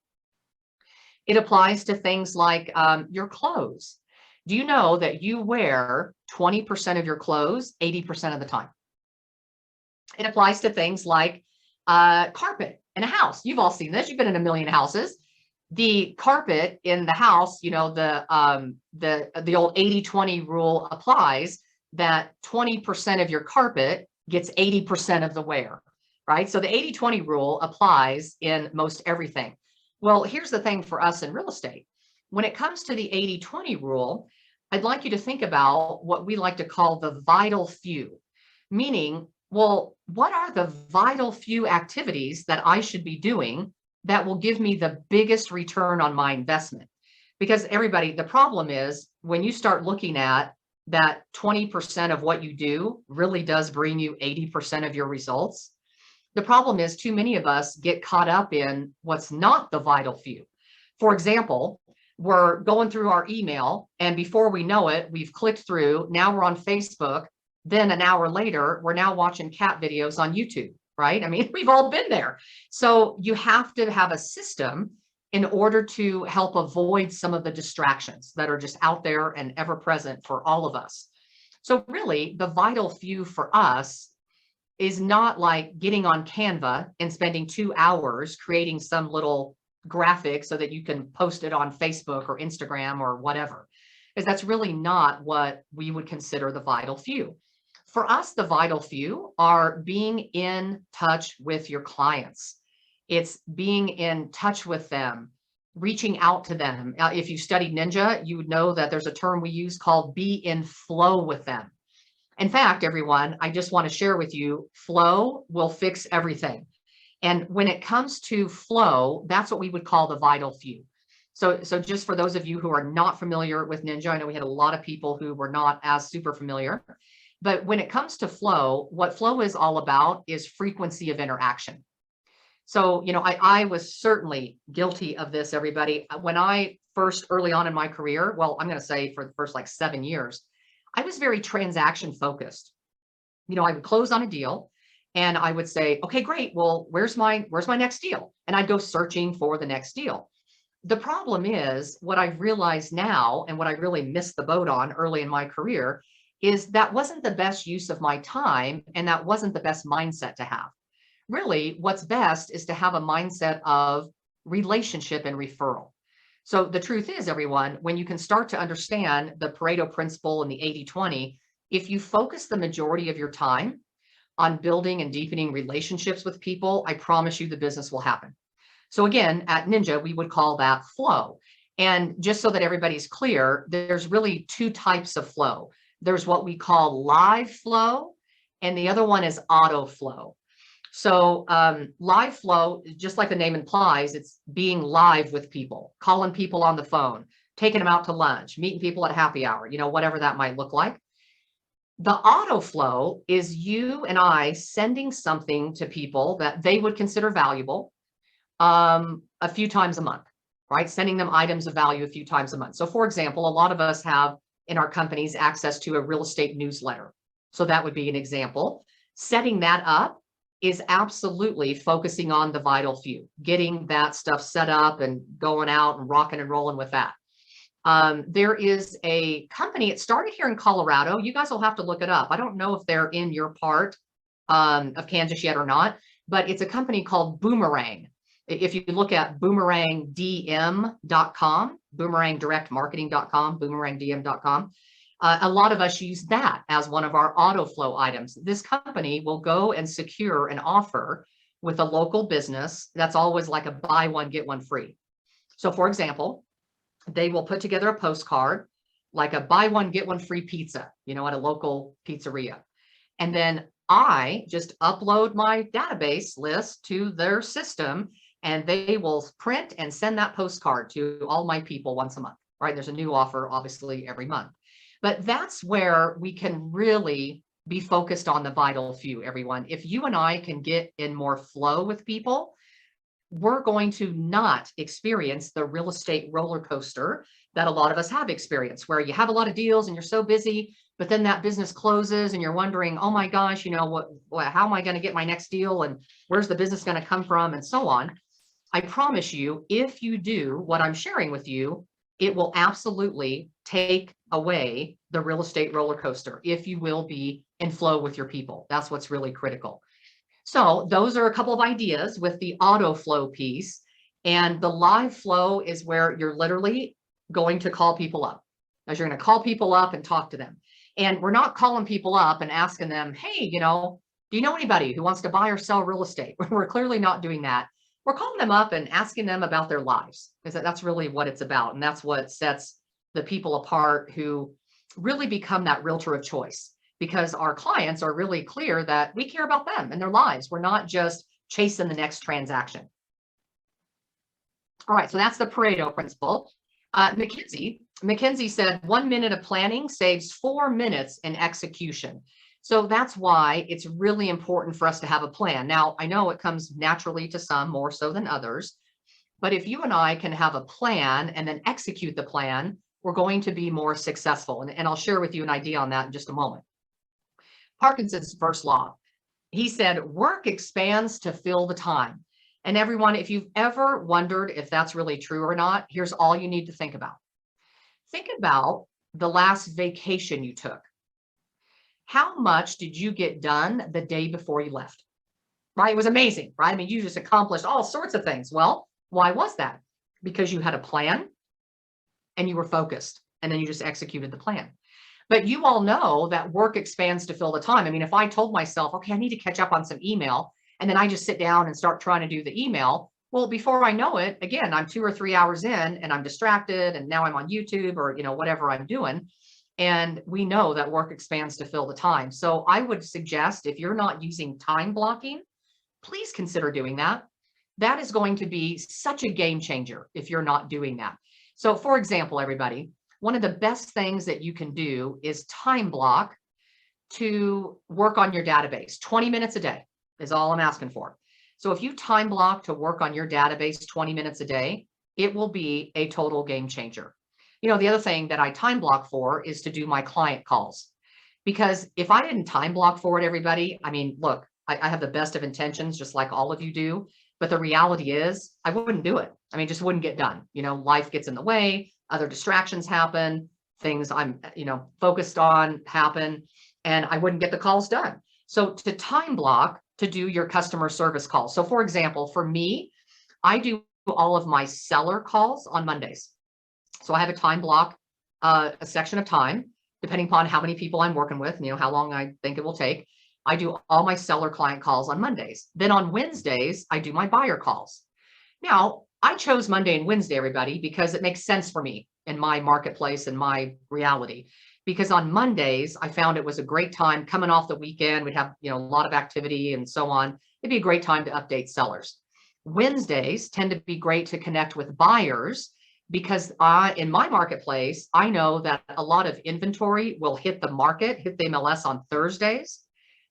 It applies to things like your clothes. Do you know that you wear 20% of your clothes 80% of the time? It applies to things like carpet in a house. You've all seen this. You've been in a million houses. The carpet in the house, you know, the old 80-20 rule applies, that 20% of your carpet gets 80% of the wear, right? So the 80-20 rule applies in most everything. Well, here's the thing for us in real estate. When it comes to the 80-20 rule, I'd like you to think about what we like to call the vital few, meaning, well, what are the vital few activities that I should be doing that will give me the biggest return on my investment? Because everybody, the problem is when you start looking at that 20% of what you do really does bring you 80% of your results. The problem is too many of us get caught up in what's not the vital few. For example, we're going through our email and before we know it, we've clicked through. Now we're on Facebook. Then an hour later, we're now watching cat videos on YouTube, right? I mean, we've all been there. So you have to have a system in order to help avoid some of the distractions that are just out there and ever present for all of us. So really, the vital few for us is not like getting on Canva and spending 2 hours creating some little graphic so that you can post it on Facebook or Instagram or whatever, because that's really not what we would consider the vital few. For us, the vital few are being in touch with your clients. It's being in touch with them, reaching out to them. If you studied Ninja, you would know that there's a term we use called be in flow with them. In fact, everyone, I just want to share with you, flow will fix everything. And when it comes to flow, that's what we would call the vital few. So just for those of you who are not familiar with Ninja, I know we had a lot of people who were not as super familiar. But when it comes to flow, what flow is all about is frequency of interaction. So, you know, I was certainly guilty of this, everybody. When I first, early on in my career, well, I'm going to say for the first like 7 years, I was very transaction focused. You know, I would close on a deal and I would say, okay, great. Well, where's my next deal? And I'd go searching for the next deal. The problem is what I've realized now, and what I really missed the boat on early in my career, is that wasn't the best use of my time. And that wasn't the best mindset to have. Really, what's best is to have a mindset of relationship and referral. So the truth is, everyone, when you can start to understand the Pareto principle and the 80-20, if you focus the majority of your time on building and deepening relationships with people, I promise you the business will happen. So again, at Ninja, we would call that flow. And just so that everybody's clear, there's really 2 types of flow. There's what we call live flow, and the other one is auto flow. So live flow, just like the name implies, it's being live with people, calling people on the phone, taking them out to lunch, meeting people at happy hour, you know, whatever that might look like. The auto flow is you and I sending something to people that they would consider valuable. a few times a month, right? Sending them items of value a few times a month. So for example, a lot of us have in our companies access to a real estate newsletter. So that would be an example. Setting that up is absolutely focusing on the vital few, getting that stuff set up and going out and rocking and rolling with that. There is a company, it started here in Colorado. You guys will have to look it up. I don't know if they're in your part of Kansas yet or not, but it's a company called Boomerang. If you look at boomerangdm.com, boomerangdirectmarketing.com, boomerangdm.com, a lot of us use that as one of our auto flow items. This company will go and secure an offer with a local business that's always like a buy one, get one free. So for example, they will put together a postcard, like a buy one, get one free pizza, you know, at a local pizzeria. And then I just upload my database list to their system, and they will print and send that postcard to all my people once a month, right? There's a new offer, obviously, every month. But that's where we can really be focused on the vital few, everyone. If you and I can get in more flow with people, we're going to not experience the real estate roller coaster that a lot of us have experienced, where you have a lot of deals and you're so busy, but then that business closes and you're wondering, oh my gosh, you know, how am I going to get my next deal? And where's the business going to come from? And so on. I promise you, if you do what I'm sharing with you, it will absolutely take away the real estate roller coaster if you will be in flow with your people. That's what's really critical. So those are a couple of ideas with the auto flow piece. And the live flow is where you're literally going to call people up, as you're going to call people up and talk to them. And we're not calling people up and asking them, hey, you know, do you know anybody who wants to buy or sell real estate? We're clearly not doing that. We're calling them up and asking them about their lives, because that's really what it's about. And that's what sets the people apart who really become that realtor of choice, because our clients are really clear that we care about them and their lives. We're not just chasing the next transaction. All right, so that's the Pareto principle. McKinsey said 1 minute of planning saves 4 minutes in execution. So that's why it's really important for us to have a plan. Now, I know it comes naturally to some more so than others, but if you and I can have a plan and then execute the plan, we're going to be more successful. And I'll share with you an idea on that in just a moment. Parkinson's first law. He said, work expands to fill the time. And everyone, if you've ever wondered if that's really true or not, here's all you need to think about. Think about the last vacation you took. How much did you get done the day before you left? Right? It was amazing, right? I mean, you just accomplished all sorts of things. Well, why was that? Because you had a plan and you were focused, and then you just executed the plan. But you all know that work expands to fill the time. I mean, if I told myself, okay, I need to catch up on some email, and then I just sit down and start trying to do the email, well, before I know it, again, I'm 2 or 3 hours in and I'm distracted, and now I'm on YouTube or, you know, whatever I'm doing. And we know that work expands to fill the time. So I would suggest, if you're not using time blocking, please consider doing that. That is going to be such a game changer if you're not doing that. So for example, everybody, one of the best things that you can do is time block to work on your database. 20 minutes a day is all I'm asking for. So if you time block to work on your database 20 minutes a day, it will be a total game changer. You know, the other thing that I time block for is to do my client calls, because if I didn't time block for it, everybody, I mean, look, I have the best of intentions, just like all of you do. But the reality is I wouldn't do it. I mean, just wouldn't get done. You know, life gets in the way, other distractions happen, things I'm, you know, focused on happen, and I wouldn't get the calls done. So to time block to do your customer service calls. So for example, for me, I do all of my seller calls on Mondays. So I have a time block, a section of time, depending upon how many people I'm working with, you know, how long I think it will take. I do all my seller client calls on Mondays. Then on Wednesdays, I do my buyer calls. Now, I chose Monday and Wednesday, everybody, because it makes sense for me in my marketplace and my reality. Because on Mondays, I found it was a great time coming off the weekend. We'd have, you know, a lot of activity and so on. It'd be a great time to update sellers. Wednesdays tend to be great to connect with buyers, because in my marketplace, I know that a lot of inventory will hit the market, hit the MLS on Thursdays,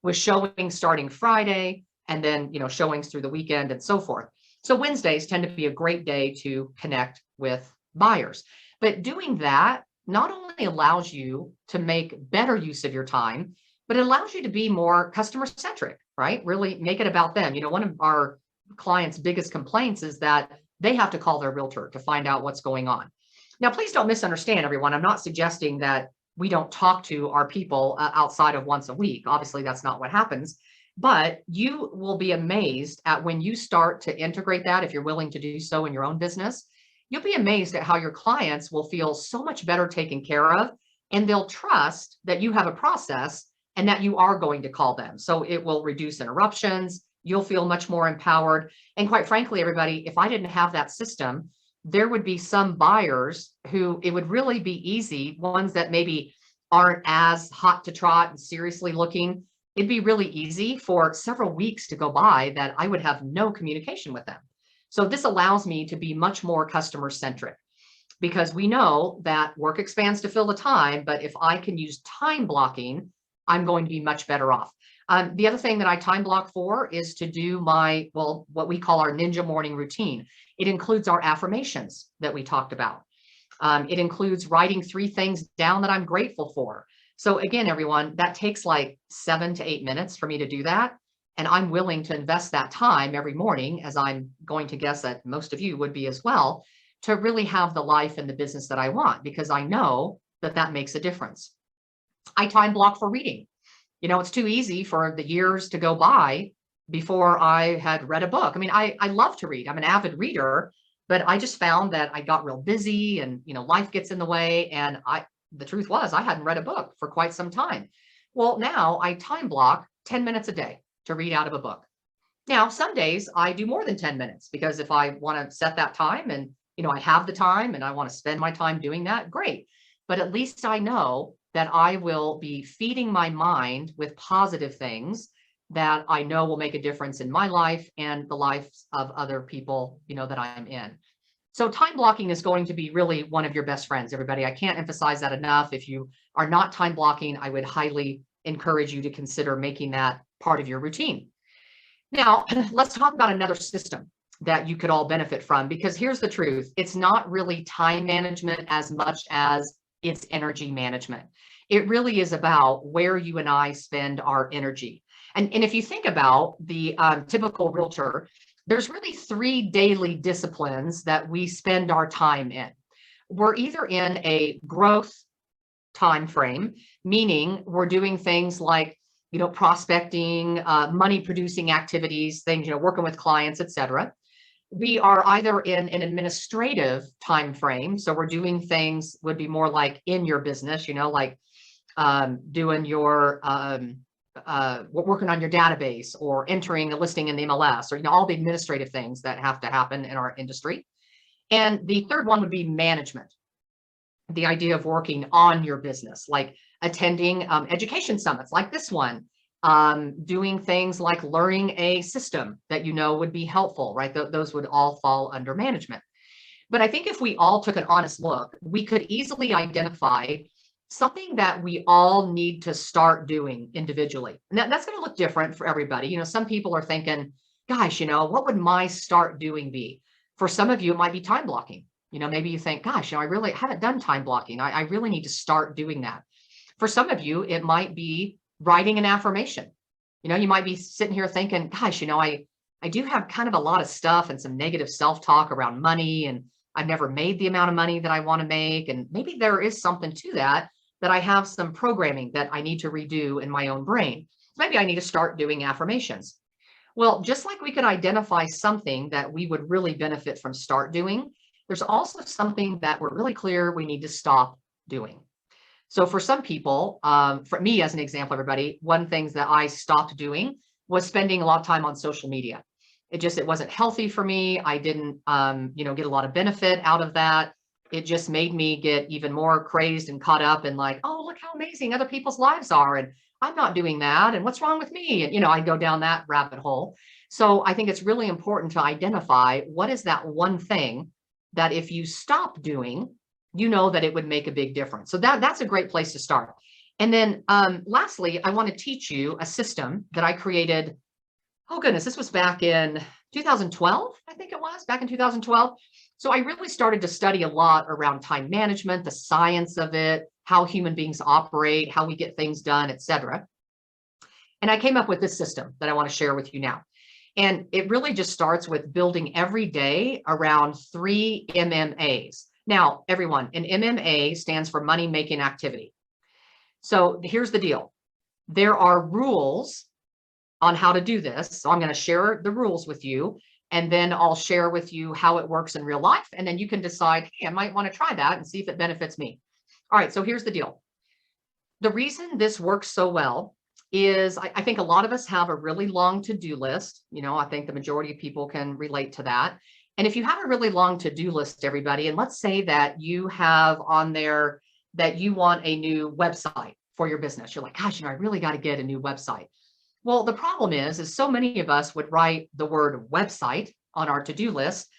with showings starting Friday, and then, you know, showings through the weekend and so forth. So Wednesdays tend to be a great day to connect with buyers. But doing that not only allows you to make better use of your time, but it allows you to be more customer centric, right? Really make it about them. One of our clients' biggest complaints is that they have to call their realtor to find out what's going on. Now, please don't misunderstand, everyone. I'm not suggesting that we don't talk to our people outside of once a week. Obviously, that's not what happens. But you will be amazed at when you start to integrate that, if you're willing to do so in your own business, you'll be amazed at how your clients will feel so much better taken care of, and they'll trust that you have a process and that you are going to call them. So it will reduce interruptions. You'll feel much more empowered. And quite frankly, everybody, if I didn't have that system, there would be some buyers who it would really be easy, ones that maybe aren't as hot to trot and seriously looking. It'd be really easy for several weeks to go by that I would have no communication with them. So this allows me to be much more customer centric, because we know that work expands to fill the time, but if I can use time blocking, I'm going to be much better off. The other thing that I time block for is to do what we call our ninja morning routine. It includes our affirmations that we talked about. It includes writing 3 things down that I'm grateful for. So again, everyone, that takes like 7 to 8 minutes for me to do that. And I'm willing to invest that time every morning, as I'm going to guess that most of you would be as well, to really have the life and the business that I want, because I know that that makes a difference. I time block for reading. It's too easy for the years to go by before I had read a book. I mean, I love to read. I'm an avid reader, but I just found that I got real busy and, life gets in the way. And the truth was I hadn't read a book for quite some time. Well, now I time block 10 minutes a day to read out of a book. Now, some days I do more than 10 minutes, because if I want to set that time and, I have the time and I want to spend my time doing that, great. But at least I know that I will be feeding my mind with positive things that I know will make a difference in my life and the lives of other people, that I'm in. So time blocking is going to be really one of your best friends, everybody. I can't emphasize that enough. If you are not time blocking, I would highly encourage you to consider making that part of your routine. Now, let's talk about another system that you could all benefit from, because here's the truth. It's not really time management as much as it's energy management. It really is about where you and I spend our energy. And if you think about the typical realtor, there's really 3 daily disciplines that we spend our time in. We're either in a growth time frame, meaning we're doing things like, prospecting, money producing activities, things, working with clients, etc. We are either in an administrative time frame, so we're doing things would be more like in your business, like doing your working on your database or entering a listing in the MLS, or all the administrative things that have to happen in our industry. And the third one would be management, the idea of working on your business, like attending education summits like this one, doing things like learning a system that would be helpful, right? Those would all fall under management. But I think if we all took an honest look, we could easily identify something that we all need to start doing individually. And that's going to look different for everybody. Some people are thinking, gosh, what would my start doing be? For some of you, it might be time blocking. Maybe you think, gosh, I really haven't done time blocking. I really need to start doing that. For some of you, it might be writing an affirmation. You might be sitting here thinking, gosh, I do have kind of a lot of stuff and some negative self-talk around money, and I've never made the amount of money that I want to make. And maybe there is something to that I have some programming that I need to redo in my own brain. Maybe I need to start doing affirmations. Well, just like we could identify something that we would really benefit from start doing, there's also something that we're really clear we need to stop doing. So for some people, for me as an example, everybody, one thing that I stopped doing was spending a lot of time on social media. It wasn't healthy for me. I didn't, get a lot of benefit out of that. It just made me get even more crazed and caught up in like, oh, look how amazing other people's lives are. And I'm not doing that. And what's wrong with me? And, I go down that rabbit hole. So I think it's really important to identify what is that one thing that if you stop doing, that it would make a big difference. So that's a great place to start. And then lastly, I want to teach you a system that I created, oh goodness, this was back in 2012, I think it was, back in 2012. So I really started to study a lot around time management, the science of it, how human beings operate, how we get things done, etc. And I came up with this system that I want to share with you now. And it really just starts with building every day around 3 MMAs. Now, everyone, an MMA stands for money making activity. So here's the deal. There are rules on how to do this. So I'm going to share the rules with you, and then I'll share with you how it works in real life. And then you can decide, hey, I might want to try that and see if it benefits me. All right, so here's the deal. The reason this works so well is I think a lot of us have a really long to-do list. You know, I think the majority of people can relate to that. And if you have a really long to-do list, everybody, and let's say that you have on there that you want a new website for your business. You're like, gosh, you know, I really got to get a new website. Well, the problem is so many of us would write the word website on our to-do list,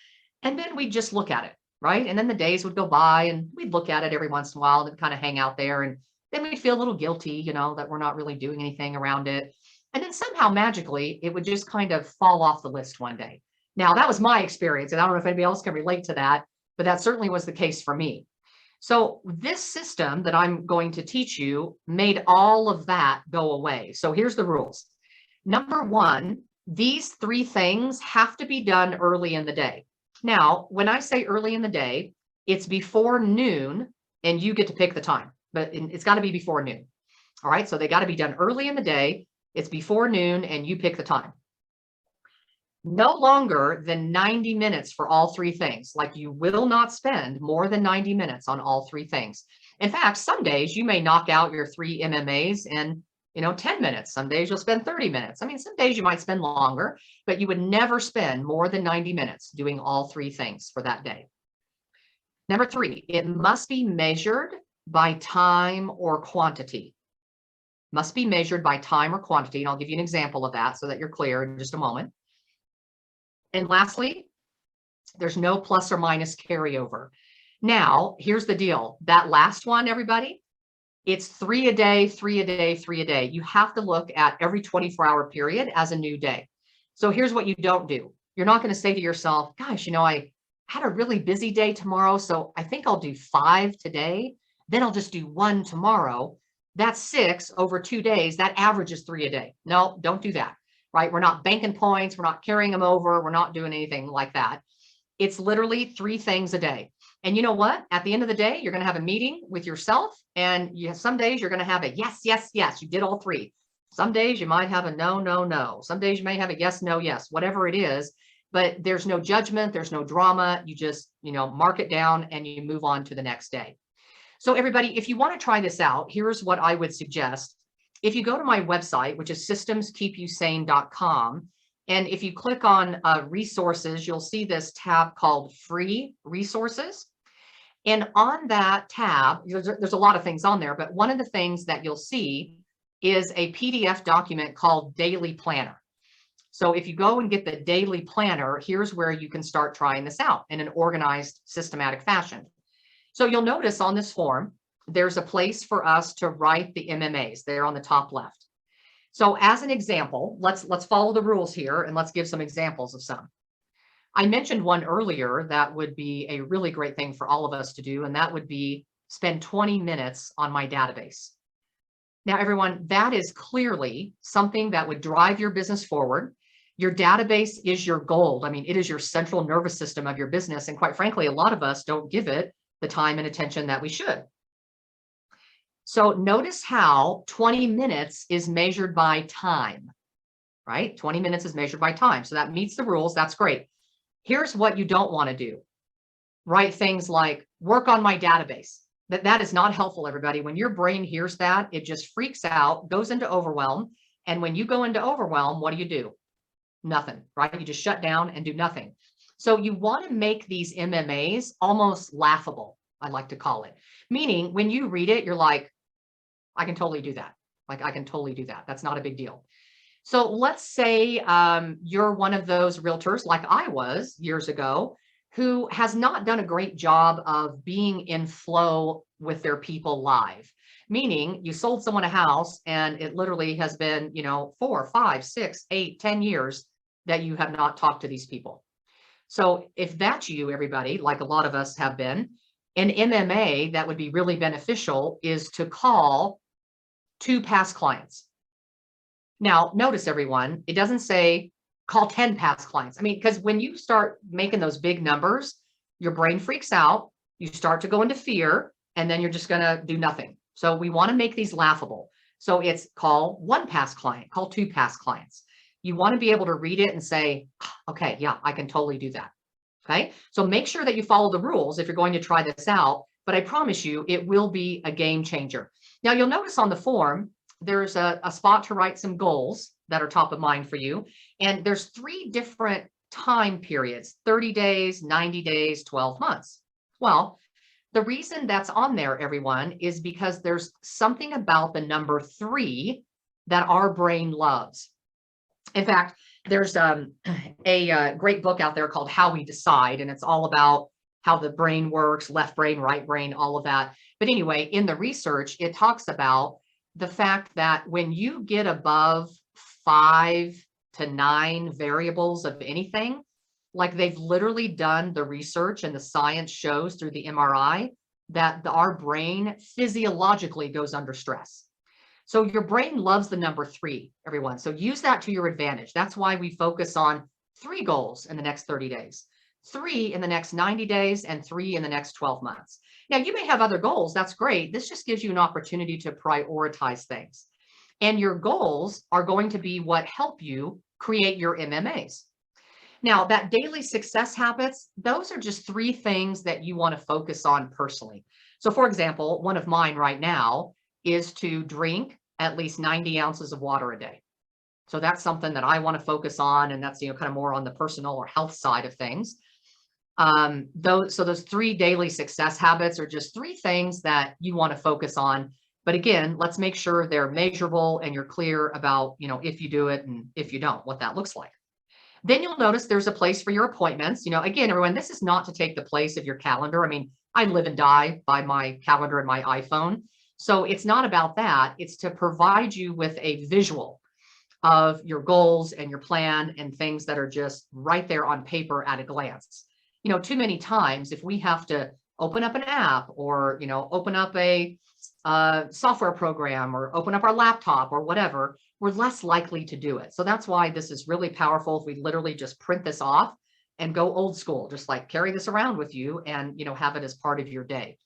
and then we'd just look at it, right? And then the days would go by and we'd look at it every once in a while and kind of hang out there. And then we'd feel a little guilty, you know, that we're not really doing anything around it. And then somehow magically, it would just kind of fall off the list one day. Now, that was my experience, and I don't know if anybody else can relate to that, but that certainly was the case for me. So this system that I'm going to teach you made all of that go away. So here's the rules. Number one, these 3 things have to be done early in the day. Now, when I say early in the day, it's before noon, and you get to pick the time, but it's got to be before noon. All right, so they got to be done early in the day. It's before noon, and you pick the time. No longer than 90 minutes for all 3 things. Like, you will not spend more than 90 minutes on all 3 things. In fact, some days you may knock out your 3 MMAs in 10 minutes. Some days you'll spend 30 minutes. I mean, some days you might spend longer, but you would never spend more than 90 minutes doing all 3 things for that day. Number 3, it must be measured by time or quantity. Must be measured by time or quantity. And I'll give you an example of that so that you're clear in just a moment. And lastly, there's no plus or minus carryover. Now, here's the deal. That last one, everybody, it's 3 a day, 3 a day, 3 a day. You have to look at every 24-hour period as a new day. So here's what you don't do. You're not going to say to yourself, gosh, I had a really busy day tomorrow, so I think I'll do 5 today. Then I'll just do 1 tomorrow. That's 6 over 2 days. That averages 3 a day. No, don't do that, right? We're not banking points. We're not carrying them over. We're not doing anything like that. It's literally 3 things a day. And you know what? At the end of the day, you're going to have a meeting with yourself, and some days you're going to have a yes, yes, yes. You did all 3. Some days you might have a no, no, no. Some days you may have a yes, no, yes, whatever it is. But there's no judgment. There's no drama. You just, mark it down and you move on to the next day. So everybody, if you want to try this out, here's what I would suggest. If you go to my website, which is systemskeepyousane.com, and if you click on resources, you'll see this tab called free resources. And on that tab, there's a lot of things on there, but one of the things that you'll see is a PDF document called Daily Planner. So if you go and get the Daily Planner, here's where you can start trying this out in an organized, systematic fashion. So you'll notice on this form, there's a place for us to write the MMAs there on the top left. So as an example, let's follow the rules here and let's give some examples of some. I mentioned one earlier that would be a really great thing for all of us to do, and that would be spend 20 minutes on my database. Now, everyone, that is clearly something that would drive your business forward. Your database is your gold. I mean, it is your central nervous system of your business. And quite frankly, a lot of us don't give it the time and attention that we should. So notice how 20 minutes is measured by time, right? 20 minutes is measured by time. So that meets the rules. That's great. Here's what you don't want to do. Write things like work on my database. That is not helpful, everybody. When your brain hears that, it just freaks out, goes into overwhelm. And when you go into overwhelm, what do? Nothing, right? You just shut down and do nothing. So you want to make these MMAs almost laughable, I like to call it. Meaning when you read it, you're like, I can totally do that. Like, I can totally do that. That's not a big deal. So let's say you're one of those realtors like I was years ago, who has not done a great job of being in flow with their people live. meaning you sold someone a house and it literally has been, 4, 5, 6, 8, 10 years that you have not talked to these people. So if that's you, everybody, like a lot of us have been, an MMA that would be really beneficial is to call 2 past clients. Now, notice everyone, it doesn't say call 10 past clients. I mean, because when you start making those big numbers, your brain freaks out, you start to go into fear, and then you're just going to do nothing. So we want to make these laughable. So it's call 1 past client, call 2 past clients. You want to be able to read it and say, okay, yeah, I can totally do that. Okay. So make sure that you follow the rules if you're going to try this out, but I promise you it will be a game changer. Now you'll notice on the form, there's a spot to write some goals that are top of mind for you. And there's 3 different time periods, 30 days, 90 days, 12 months. Well, the reason that's on there, everyone, is because there's something about the number 3 that our brain loves. In fact, there's a great book out there called How We Decide, and it's all about how the brain works, left brain, right brain, all of that. But anyway, in the research, it talks about the fact that when you get above 5 to 9 variables of anything, like they've literally done the research and the science shows through the MRI that our brain physiologically goes under stress. So your brain loves the number 3, everyone. So use that to your advantage. That's why we focus on 3 goals in the next 30 days, 3 in the next 90 days, and 3 in the next 12 months. Now, you may have other goals. That's great. This just gives you an opportunity to prioritize things. And your goals are going to be what help you create your MMAs. Now, that daily success habits, those are just 3 things that you want to focus on personally. So, for example, one of mine right now is to drink at least 90 ounces of water a day. So that's something that I want to focus on. And that's, kind of more on the personal or health side of things. Those 3 daily success habits are just 3 things that you want to focus on. But again, let's make sure they're measurable and you're clear about, if you do it and if you don't, what that looks like. Then you'll notice there's a place for your appointments. Again, everyone, this is not to take the place of your calendar. I mean, I live and die by my calendar and my iPhone. So it's not about that. It's to provide you with a visual of your goals and your plan and things that are just right there on paper at a glance. Too many times if we have to open up an app or, open up a software program or open up our laptop or whatever, we're less likely to do it. So that's why this is really powerful. If we literally just print this off and go old school, just like carry this around with you and, have it as part of your day.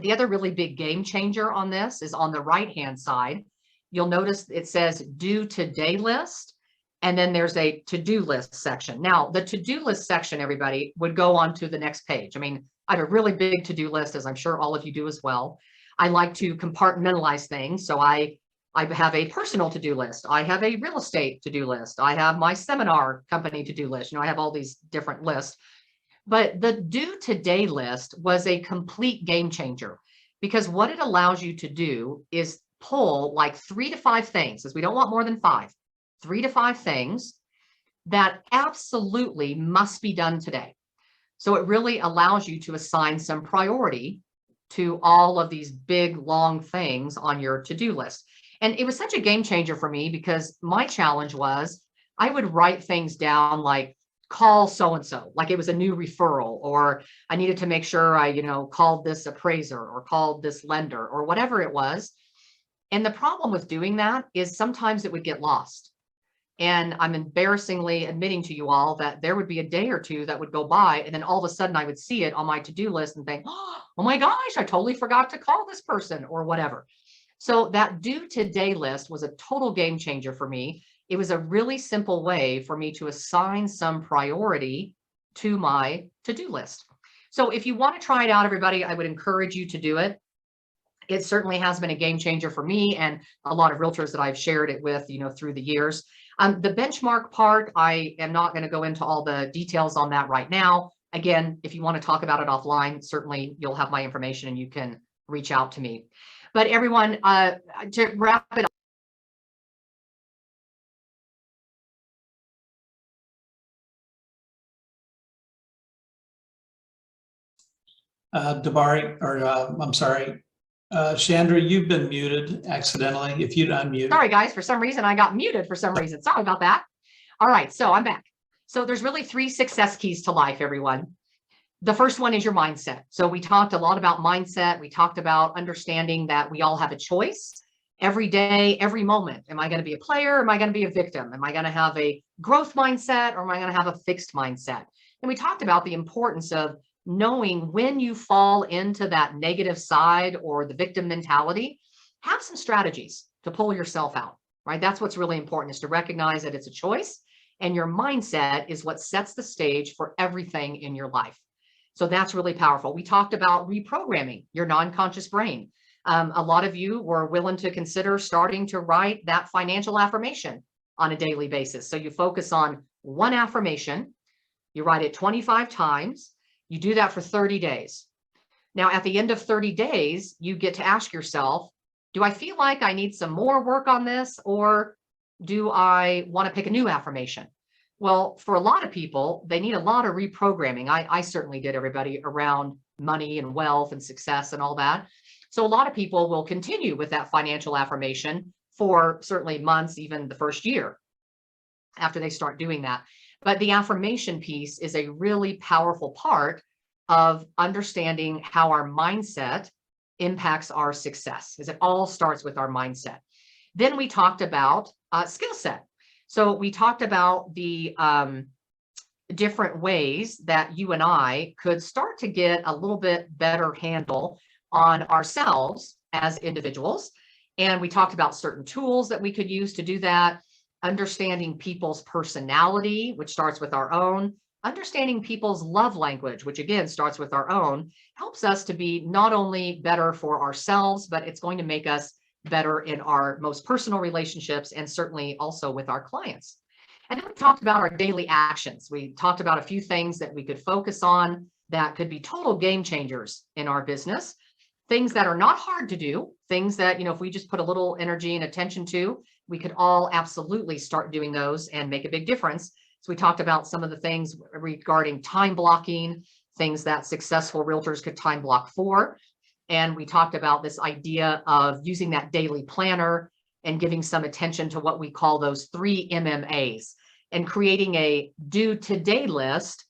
The other really big game changer on this is on the right-hand side. You'll notice it says due today list, and then there's a to-do list section. Now, the to-do list section, everybody, would go on to the next page. I mean, I have a really big to-do list, as I'm sure all of you do as well. I like to compartmentalize things. So I have a personal to-do list. I have a real estate to-do list. I have my seminar company to-do list. I have all these different lists. But the due today list was a complete game changer because what it allows you to do is pull like 3 to 5 things, as we don't want more than 5, 3 to 5 things that absolutely must be done today. So it really allows you to assign some priority to all of these big, long things on your to-do list. And it was such a game changer for me because my challenge was I would write things down like call so-and-so, like it was a new referral, or I needed to make sure I, called this appraiser or called this lender or whatever it was. And the problem with doing that is sometimes it would get lost. And I'm embarrassingly admitting to you all that there would be a day or 2 that would go by and then all of a sudden I would see it on my to-do list and think, oh my gosh, I totally forgot to call this person or whatever. So that due today list was a total game changer for me. It was a really simple way for me to assign some priority to my to-do list. So if you want to try it out, everybody, I would encourage you to do it. It certainly has been a game changer for me and a lot of realtors that I've shared it with, through the years. The benchmark part, I am not going to go into all the details on that right now. Again, if you want to talk about it offline, certainly you'll have my information and you can reach out to me. But everyone, to wrap it up,
Dabari, or I'm sorry, Chandra, you've been muted accidentally. If you'd unmute.
Sorry, guys, for some reason I got muted for some reason. Sorry about that. All right, so I'm back. So there's really 3 success keys to life, everyone. The first one is your mindset. So we talked a lot about mindset. We talked about understanding that we all have a choice every day, every moment. Am I going to be a player? Am I going to be a victim? Am I going to have a growth mindset, or am I going to have a fixed mindset? And we talked about the importance of knowing when you fall into that negative side or the victim mentality. Have some strategies to pull yourself out, right? That's what's really important, is to recognize that it's a choice, and your mindset is what sets the stage for everything in your life. So that's really powerful. We talked about reprogramming your non-conscious brain. A lot of you were willing to consider starting to write that financial affirmation on a daily basis. So you focus on one affirmation, you write it 25 times, you do that for 30 days. Now, at the end of 30 days, you get to ask yourself, do I feel like I need some more work on this, or do I want to pick a new affirmation? Well, for a lot of people, they need a lot of reprogramming. I certainly did, everybody, around money and wealth and success and all that. So a lot of people will continue with that financial affirmation for certainly months, even the first year after they start doing that. But the affirmation piece is a really powerful part of understanding how our mindset impacts our success, because it all starts with our mindset. Then we talked about skill set. So we talked about the different ways that you and I could start to get a little bit better handle on ourselves as individuals. And we talked about certain tools that we could use to do that, understanding people's personality, which starts with our own, understanding people's love language, which again starts with our own, helps us to be not only better for ourselves, but it's going to make us better in our most personal relationships, and certainly also with our clients. And then we talked about our daily actions. We talked about a few things that we could focus on that could be total game changers in our business. Things that are not hard to do, things that, if we just put a little energy and attention to, we could all absolutely start doing those and make a big difference. So we talked about some of the things regarding time blocking, things that successful realtors could time block for. And we talked about this idea of using that daily planner and giving some attention to what we call those 3 MMAs, and creating a do today list,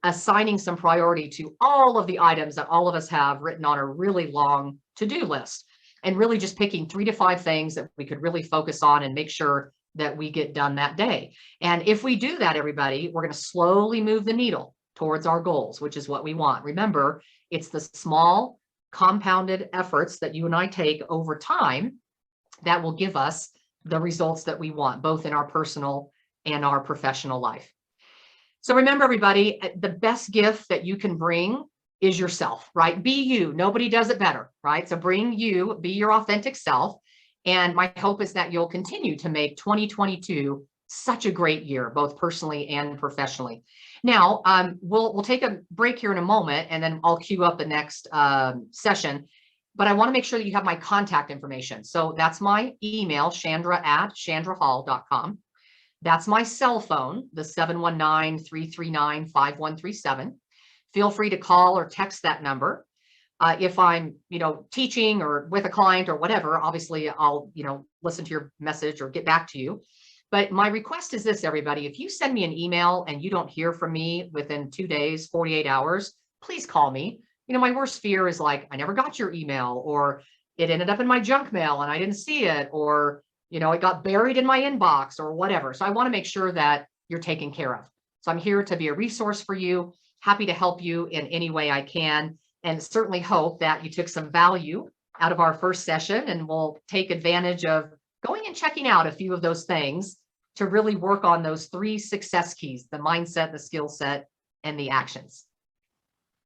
assigning some priority to all of the items that all of us have written on a really long to-do list, and really just picking 3 to 5 things that we could really focus on and make sure that we get done that day. And if we do that, everybody, we're going to slowly move the needle towards our goals, which is what we want. Remember, it's the small compounded efforts that you and I take over time that will give us the results that we want, both in our personal and our professional life. So remember, everybody, the best gift that you can bring is yourself, right? Be you. Nobody does it better, right? So bring you, be your authentic self. And my hope is that you'll continue to make 2022 such a great year, both personally and professionally. Now, we'll take a break here in a moment, and then I'll queue up the next session. But I want to make sure that you have my contact information. So that's my email, chandra@chandrahall.com. That's my cell phone, the 719-339-5137. Feel free to call or text that number. If I'm, teaching or with a client or whatever, obviously I'll, listen to your message or get back to you. But my request is this, everybody: if you send me an email and you don't hear from me within 2 days, 48 hours, please call me. My worst fear is like, I never got your email, or it ended up in my junk mail and I didn't see it, or, it got buried in my inbox or whatever. So I want to make sure that you're taken care of. So I'm here to be a resource for you, happy to help you in any way I can, and certainly hope that you took some value out of our first session, and we'll take advantage of going and checking out a few of those things to really work on those 3 success keys: the mindset, the skill set, and the actions.